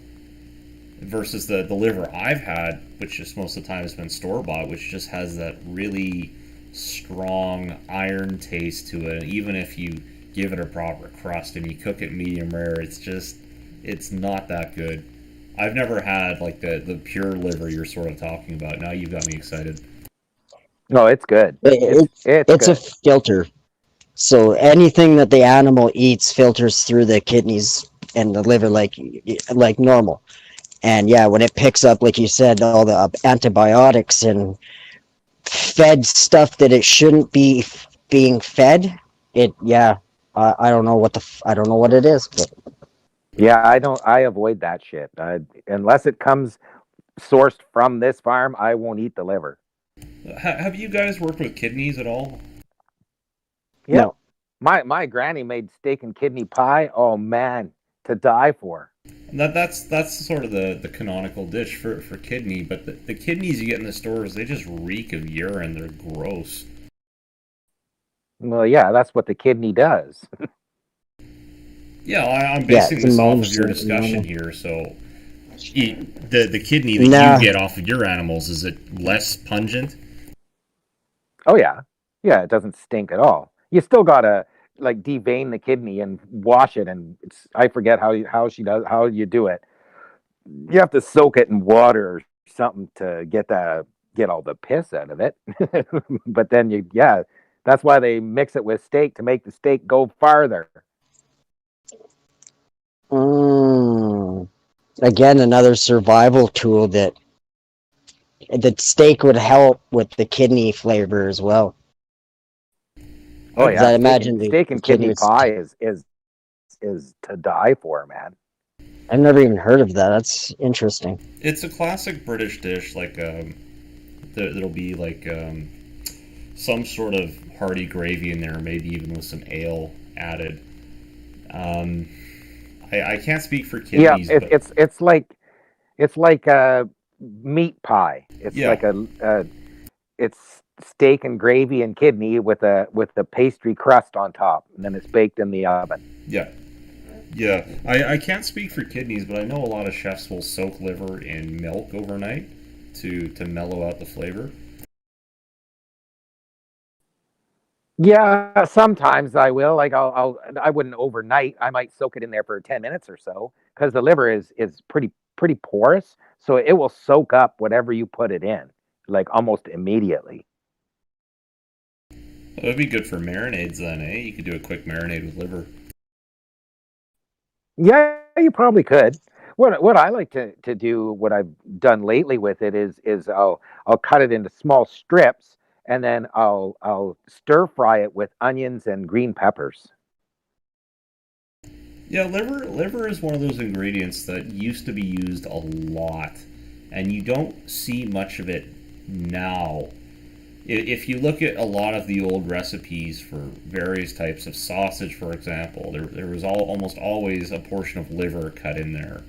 A: Versus the liver I've had, which just most of the time has been store bought, which just has that really strong iron taste to it. Even if you give it a proper crust and you cook it medium rare, it's not that good. I've never had like the pure liver you're sort of talking about. Now you've got me excited.
D: No, it's good.
B: It's
D: good.
B: a filter. So anything that the animal eats filters through the kidneys and the liver like normal. And yeah, when it picks up, like you said, all the antibiotics and fed stuff that it shouldn't be being fed, I don't know what it is, but
D: Yeah, I avoid that shit. Unless it comes sourced from this farm, I won't eat the liver.
A: Have you guys worked with kidneys at all?
D: Yeah.
B: no.
D: My granny made steak and kidney pie. Oh man, to die for.
A: That's sort of the canonical dish for kidney, but the kidneys you get in the stores, they just reek of urine. They're gross.
D: Well, yeah, that's what the kidney does.
A: Yeah, I'm basing this off of your discussion here. So, the kidney that you get off of your animals, is it less pungent?
D: Oh yeah, it doesn't stink at all. You still gotta like devein the kidney and wash it, and I forget how you do it. You have to soak it in water or something to get all the piss out of it. But then that's why they mix it with steak to make the steak go farther.
B: Again, another survival tool that steak would help with the kidney flavor as well.
D: Oh yeah,
B: I imagine
D: steak and kidney pie is to die for, man.
B: I've never even heard of that. That's interesting.
A: It's a classic British dish. Like there'll be like some sort of hearty gravy in there, maybe even with some ale added. I can't speak for kidneys.
D: Yeah, it's like a meat pie. It's like it's steak and gravy and kidney with a pastry crust on top, and then it's baked in the oven.
A: Yeah. I can't speak for kidneys, but I know a lot of chefs will soak liver in milk overnight to mellow out the flavor.
D: Yeah, sometimes I will. Like I wouldn't overnight. I might soak it in there for 10 minutes or so because the liver is pretty porous, so it will soak up whatever you put it in, like almost immediately.
A: That would be good for marinades then, eh? You could do a quick marinade with liver.
D: Yeah, you probably could. What I like to do, what I've done lately with it is I'll cut it into small strips, and then I'll stir fry it with onions and green peppers.
A: Yeah, liver is one of those ingredients that used to be used a lot, and you don't see much of it now. If you look at a lot of the old recipes for various types of sausage, for example, there was almost always a portion of liver cut in there.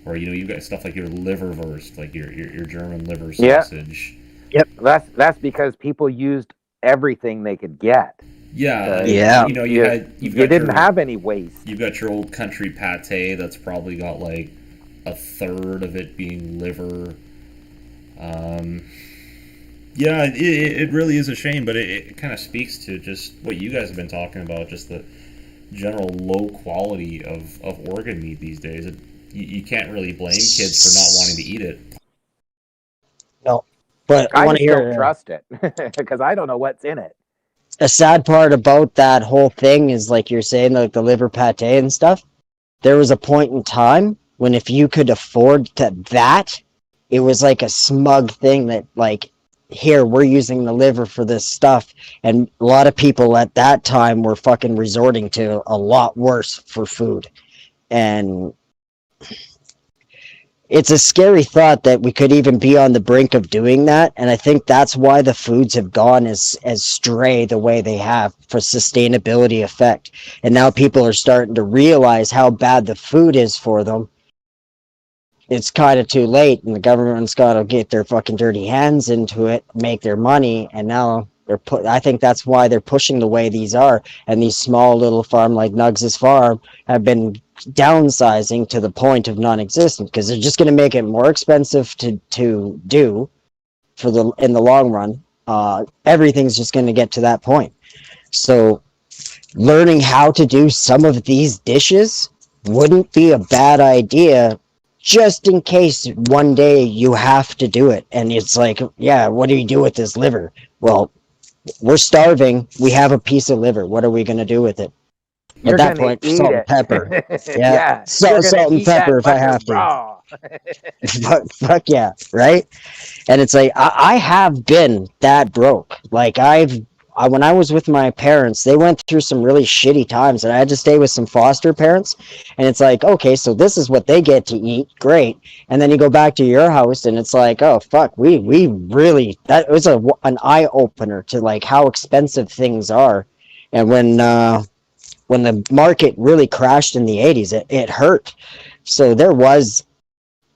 A: Or, you've got stuff like your liverwurst, like your German liver sausage.
D: Yep, that's because people used everything they could get.
A: Yeah.
D: You didn't have any waste.
A: You've got your old country pate that's probably got like a third of it being liver. Yeah, it really is a shame, but it kind of speaks to just what you guys have been talking about, just the general low quality of organ meat these days. You can't really blame kids for not wanting to eat it.
B: No, but
D: I just don't trust it because I don't know what's in it.
B: a sad part about that whole thing is, like you're saying, like the liver pate and stuff. There was a point in time when if you could afford that, it was like a smug thing that, like, here, we're using the liver for this stuff. And a lot of people at that time were fucking resorting to a lot worse for food. And it's a scary thought that we could even be on the brink of doing that. And I think that's why the foods have gone as stray the way they have for sustainability effect. And now people are starting to realize how bad the food is for them. It's kind of too late, and the government's got to get their fucking dirty hands into it, make their money, and now I think that's why they're pushing the way these are, and these small little farm like Nugz' farm have been downsizing to the point of non-existent, because they're just going to make it more expensive to do in the long run. Everything's just going to get to that point. So learning how to do some of these dishes wouldn't be a bad idea, just in case one day you have to do it. And it's like, yeah, what do you do with this liver? Well, we're starving. We have a piece of liver. What are we going to do with it?
D: You're
B: At that
D: gonna
B: point,
D: eat
B: salt
D: it.
B: and pepper.
D: Yeah,
B: Salt and pepper if I have to.
D: raw.
B: Fuck yeah, right? And it's like, I have been that broke. Like, when I was with my parents, they went through some really shitty times, and I had to stay with some foster parents. And it's like, okay, so this is what they get to eat, great. And then you go back to your house, and it's like, oh fuck, we really, that was an eye opener to like how expensive things are. And when the market really crashed in the 80s, it hurt. So there was,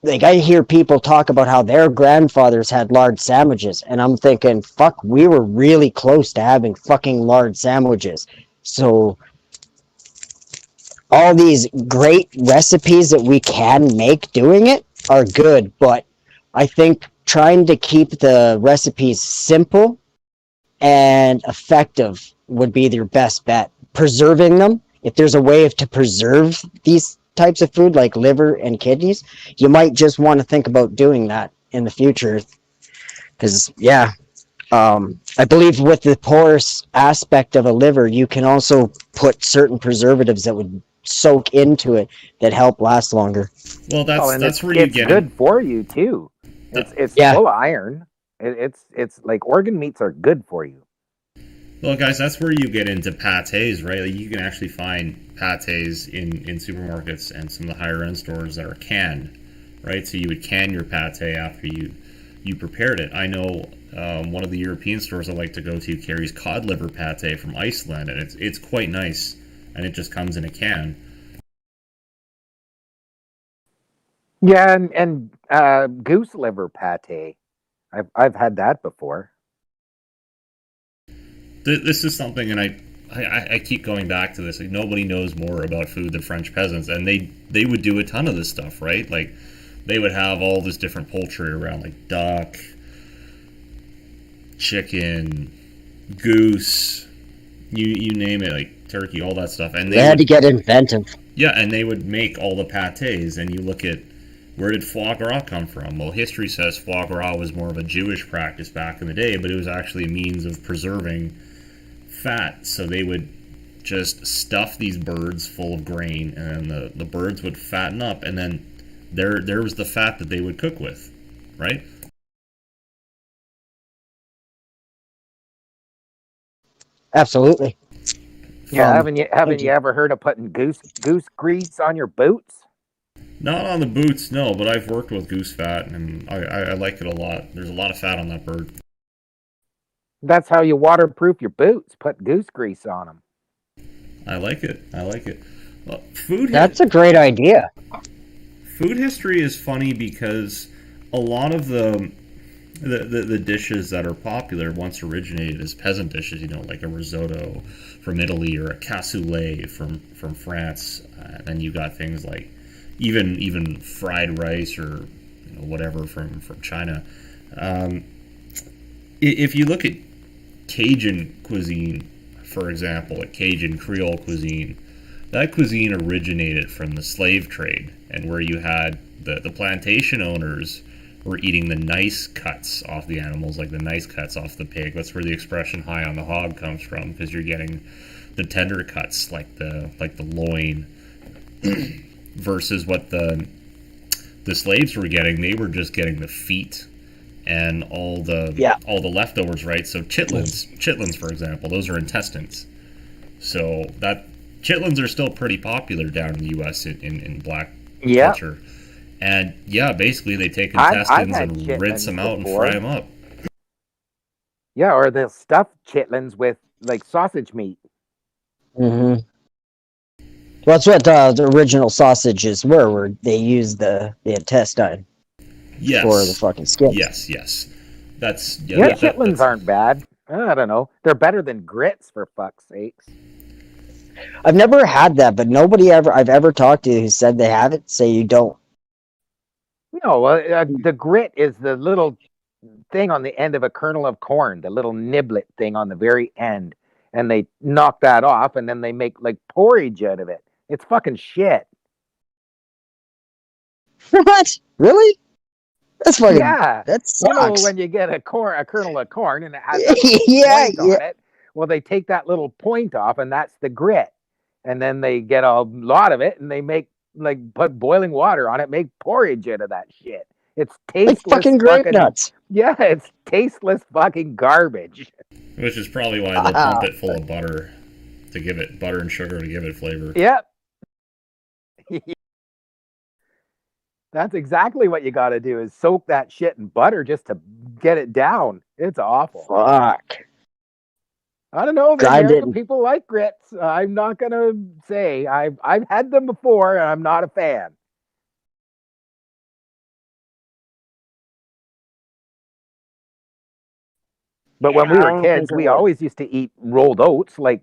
B: like, I hear people talk about how their grandfathers had lard sandwiches, and I'm thinking, fuck, we were really close to having fucking lard sandwiches. So all these great recipes that we can make doing it are good, but I think trying to keep the recipes simple and effective would be their best bet. Preserving them, if there's a way to preserve these types of food like liver and kidneys, you might just want to think about doing that in the future. Because I believe with the porous aspect of a liver, you can also put certain preservatives that would soak into it that help last longer.
A: Well, that's where you get
D: good for you too. It's full of iron. It's like organ meats are good for you.
A: Well, guys, that's where you get into pâtés, right? Like, you can actually find pâtés in supermarkets and some of the higher end stores that are canned, right? So you would can your pâté after you prepared it. I know one of the European stores I like to go to carries cod liver pâté from Iceland, and it's quite nice, and it just comes in a can.
D: Yeah, and goose liver pâté. I've had that before.
A: This is something, and I keep going back to this. Like, nobody knows more about food than French peasants, and they would do a ton of this stuff, right? Like, they would have all this different poultry around, like duck, chicken, goose, you name it, like turkey, all that stuff. And they
B: had to get inventive.
A: Yeah, and they would make all the pâtés, and you look at, where did foie gras come from? Well, history says foie gras was more of a Jewish practice back in the day, but it was actually a means of preserving fat. So they would just stuff these birds full of grain, and the birds would fatten up, and then there was the fat that they would cook with, right?
B: Absolutely.
D: Yeah, haven't you ever heard of putting goose grease on your boots?
A: Not on the boots, no, but I've worked with goose fat, and I like it a lot. There's a lot of fat on that bird.
D: That's how you waterproof your boots. Put goose grease on them.
A: I like it. Well,
B: That's a great idea.
A: Food history is funny because a lot of the dishes that are popular once originated as peasant dishes, like a risotto from Italy or a cassoulet from France. Then you got things like even fried rice or whatever from China. If you look at Cajun cuisine, for example, like Cajun Creole cuisine, that cuisine originated from the slave trade, and where you had the plantation owners We're eating the nice cuts off the animals, like the nice cuts off the pig. That's where the expression "high on the hog" comes from, because you're getting the tender cuts, like the loin, versus what the slaves were getting. They were just getting the feet and all the leftovers, right? So chitlins, for example, those are intestines. So that chitlins are still pretty popular down in the U.S. in black culture. And yeah, basically they take intestines and rinse them out and fry them up.
D: Yeah, or they'll stuff chitlins with like sausage meat.
B: Mm-hmm. Well, that's what the original sausages were, where they used the intestine for the fucking skins.
A: Yes. That's
D: chitlins aren't bad. I don't know. They're better than grits, for fuck's sakes.
B: I've never had that, but nobody I've ever talked to who said they have it say you don't.
D: No, the grit is the little thing on the end of a kernel of corn, the little niblet thing on the very end, and they knock that off, and then they make like porridge out of it. It's fucking shit.
B: What? Really? That's fucking.
D: Yeah,
B: that sucks.
D: When you get a kernel of corn and it has a point on it, well, they take that little point off, and that's the grit, and then they get a lot of it, and they make put boiling water on it, make porridge out of that shit. It's tasteless.
B: Like fucking grape nuts.
D: Yeah, it's tasteless fucking garbage.
A: Which is probably why they'll pump it full of butter to give it butter and sugar to give it flavor.
D: Yep. That's exactly what you got to do, is soak that shit in butter just to get it down. It's awful.
B: Fuck.
D: I don't know. American people like grits. I'm not gonna say I've had them before, and I'm not a fan. But when we were kids, we always used to eat rolled oats, like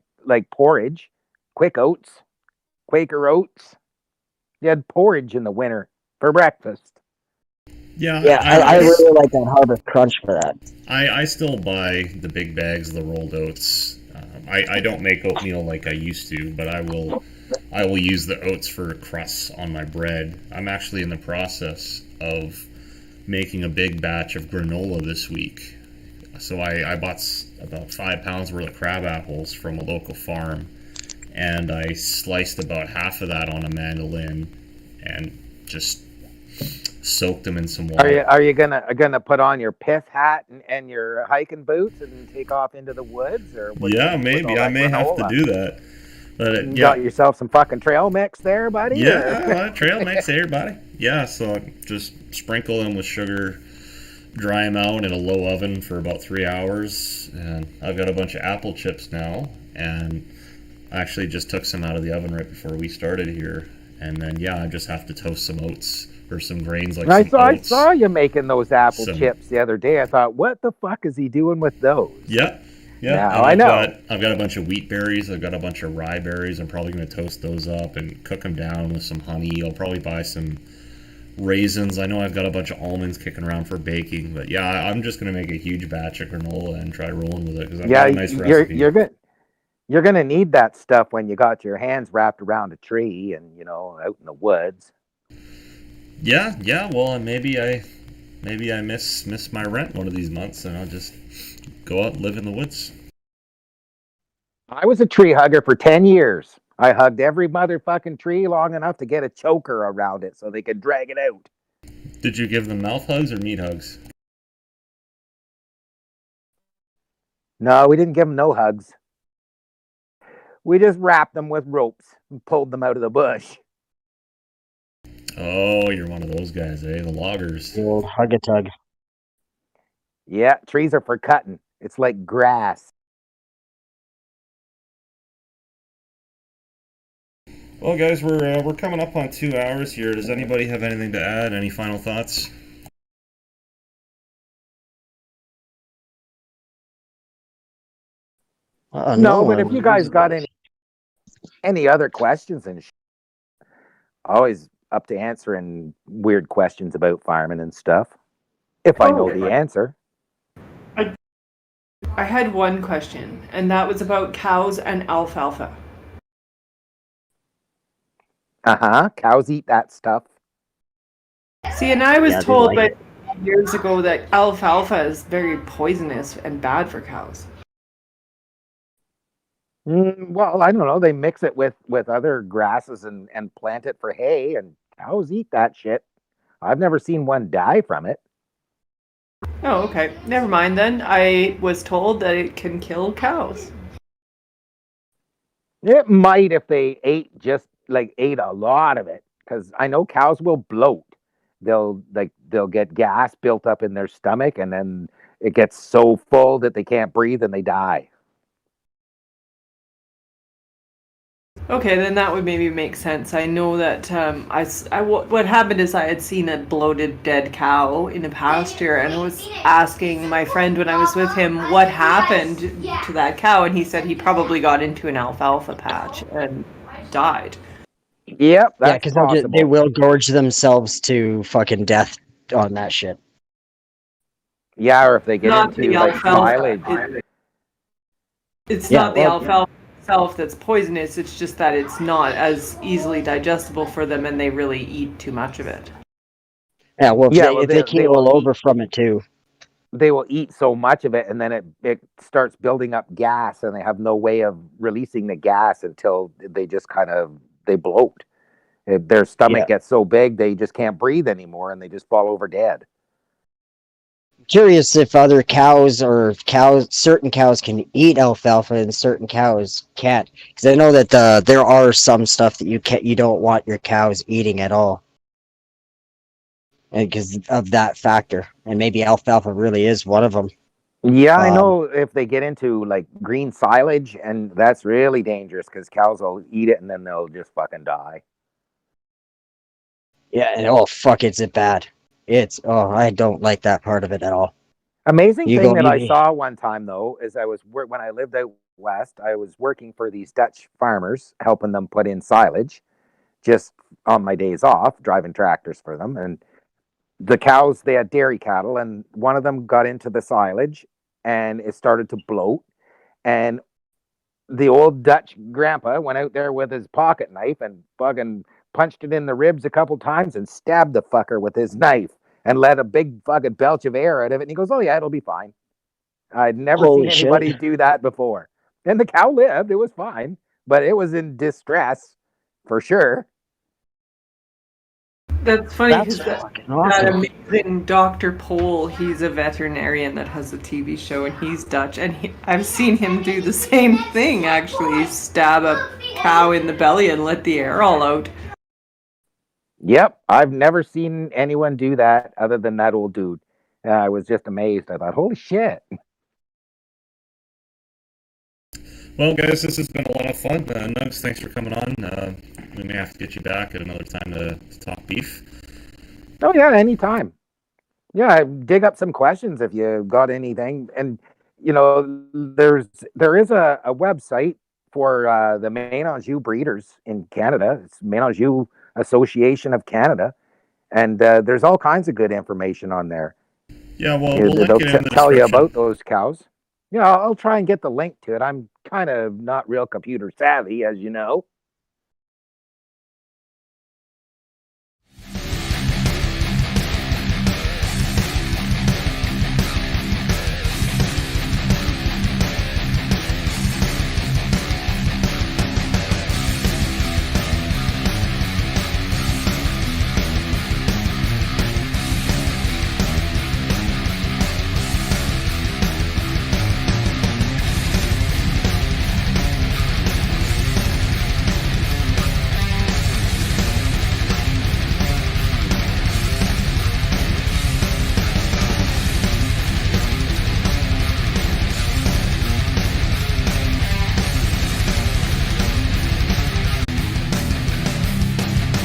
D: porridge, quick oats, Quaker oats. You had porridge in the winter for breakfast.
A: Yeah,
B: I really like that Harvest Crunch for that.
A: I still buy the big bags of the rolled oats. I don't make oatmeal like I used to, but I will use the oats for crusts on my bread. I'm actually in the process of making a big batch of granola this week. So I bought about 5 pounds worth of crab apples from a local farm, and I sliced about half of that on a mandolin and just soaked them in some water.
D: Are you gonna put on your pith hat and your hiking boots and take off into the woods? Or
A: yeah, maybe I may have to do that. But
D: you got yourself some fucking trail mix there, buddy?
A: Yeah, trail mix there, buddy. Yeah, so just sprinkle them with sugar, dry them out in a low oven for about 3 hours, and I've got a bunch of apple chips now, and I actually just took some out of the oven right before we started here, and then I just have to toast some oats or some grains like some oats.
D: I saw you making those apple chips the other day. I thought, what the fuck is he doing with those?
A: Yeah.
D: Now I know.
A: I've got a bunch of wheat berries. I've got a bunch of rye berries. I'm probably going to toast those up and cook them down with some honey. I'll probably buy some raisins. I know I've got a bunch of almonds kicking around for baking, but I'm just going to make a huge batch of granola and try rolling with it because I've got a nice recipe.
D: You're going to need that stuff when you got your hands wrapped around a tree and out in the woods.
A: Yeah. Well, maybe I miss my rent one of these months, and I'll just go out and live in the woods.
D: I was a tree hugger for 10 years. I hugged every motherfucking tree long enough to get a choker around it so they could drag it out.
A: Did you give them mouth hugs or meat hugs?
D: No, we didn't give them no hugs. We just wrapped them with ropes and pulled them out of the bush.
A: Oh, you're one of those guys, eh? The loggers.
B: The old hug-a-tug.
D: Yeah, trees are for cutting. It's like grass.
A: Well, guys, we're coming up on 2 hours here. Does anybody have anything to add? Any final thoughts?
D: No, but if you guys got any other questions and always up to answering weird questions about farming and stuff, if I know the answer.
C: I had one question, and that was about cows and alfalfa.
D: Cows eat that stuff.
C: See, and I was told years ago that alfalfa is very poisonous and bad for cows.
D: Well, I don't know. They mix it with other grasses and plant it for hay, and cows eat that shit. I've never seen one die from it.
C: Oh, okay. Never mind then. I was told that it can kill cows.
D: It might if they ate a lot of it, because I know cows will bloat. They'll get gas built up in their stomach, and then it gets so full that they can't breathe and they die.
C: Okay, then that would maybe make sense. I know that what happened is I had seen a bloated dead cow in a pasture, and I was asking my friend when I was with him what happened to that cow, and he said he probably got into an alfalfa patch and died.
D: Yep,
B: Yeah,
D: that's
B: because
D: possible.
B: they will gorge themselves to fucking death on that shit.
D: Yeah, or if they get
C: Not
D: into
C: the
D: like
C: alfalfa.
D: silage.
C: It's
B: Yeah,
C: not the
B: well,
C: alfalfa itself that's poisonous. It's just that it's not as easily digestible for them, and they really eat too much of it.
B: yeah, well,
D: Yeah, well
B: if they
D: they will
B: keel
D: eat
B: over from it too.
D: they will eat so much of it, and then it starts building up gas, and they have no way of releasing the gas until they just they bloat. Their
B: Yeah.
D: stomach gets so big they just can't breathe anymore, and they just fall over dead.
B: Curious if other certain cows can eat alfalfa and certain cows can't. Because I know that there are some stuff that you don't want your cows eating at all, and because of that factor. And maybe alfalfa really is one of them.
D: Yeah, I
B: Um,
D: know if they get into like green silage, and that's really dangerous because cows will eat it and then they'll just fucking die.
B: yeah, and oh fuck, it's it bad. I don't like that part of it at all.
D: Amazing
B: You
D: thing
B: go,
D: that I
B: you
D: saw one time though is when I lived out west, I was working for these Dutch farmers, helping them put in silage, just on my days off, driving tractors for them. And the cows, they had dairy cattle, and one of them got into the silage, and it started to bloat. And the old Dutch grandpa went out there with his pocket knife and fucking punched it in the ribs a couple times and stabbed the fucker with his knife and let a big fucking belch of air out of it. And he goes, "Oh yeah, it'll be fine." I'd never seen
B: holy shit.
D: anybody do that before. And the cow lived; it was fine, but it was in distress for sure.
C: That's funny
B: That's
C: because
B: fucking
C: that
B: awesome.
C: amazing Dr. Pole, he's a veterinarian that has a TV show, and he's Dutch, and I've seen him do the same thing, actually. Stab a cow in the belly and let the air all out.
D: Yep, I've never seen anyone do that other than that old dude. I was just amazed. I thought, "Holy shit!"
A: Well, guys, this has been a lot of fun. Nugz, thanks for coming on. We may have to get you back at another time to talk beef.
D: Oh yeah, anytime. Yeah, dig up some questions if you got anything. And there is a website for the Ménage breeders in Canada. It's Ménage Association of Canada, and there's all kinds of good information on there.
A: Yeah, well, we'll link
D: They'll
A: it in the
D: tell you
A: description.
D: about those cows. Yeah, I'll try and get the link to it. I'm kind of not real computer savvy, as you know.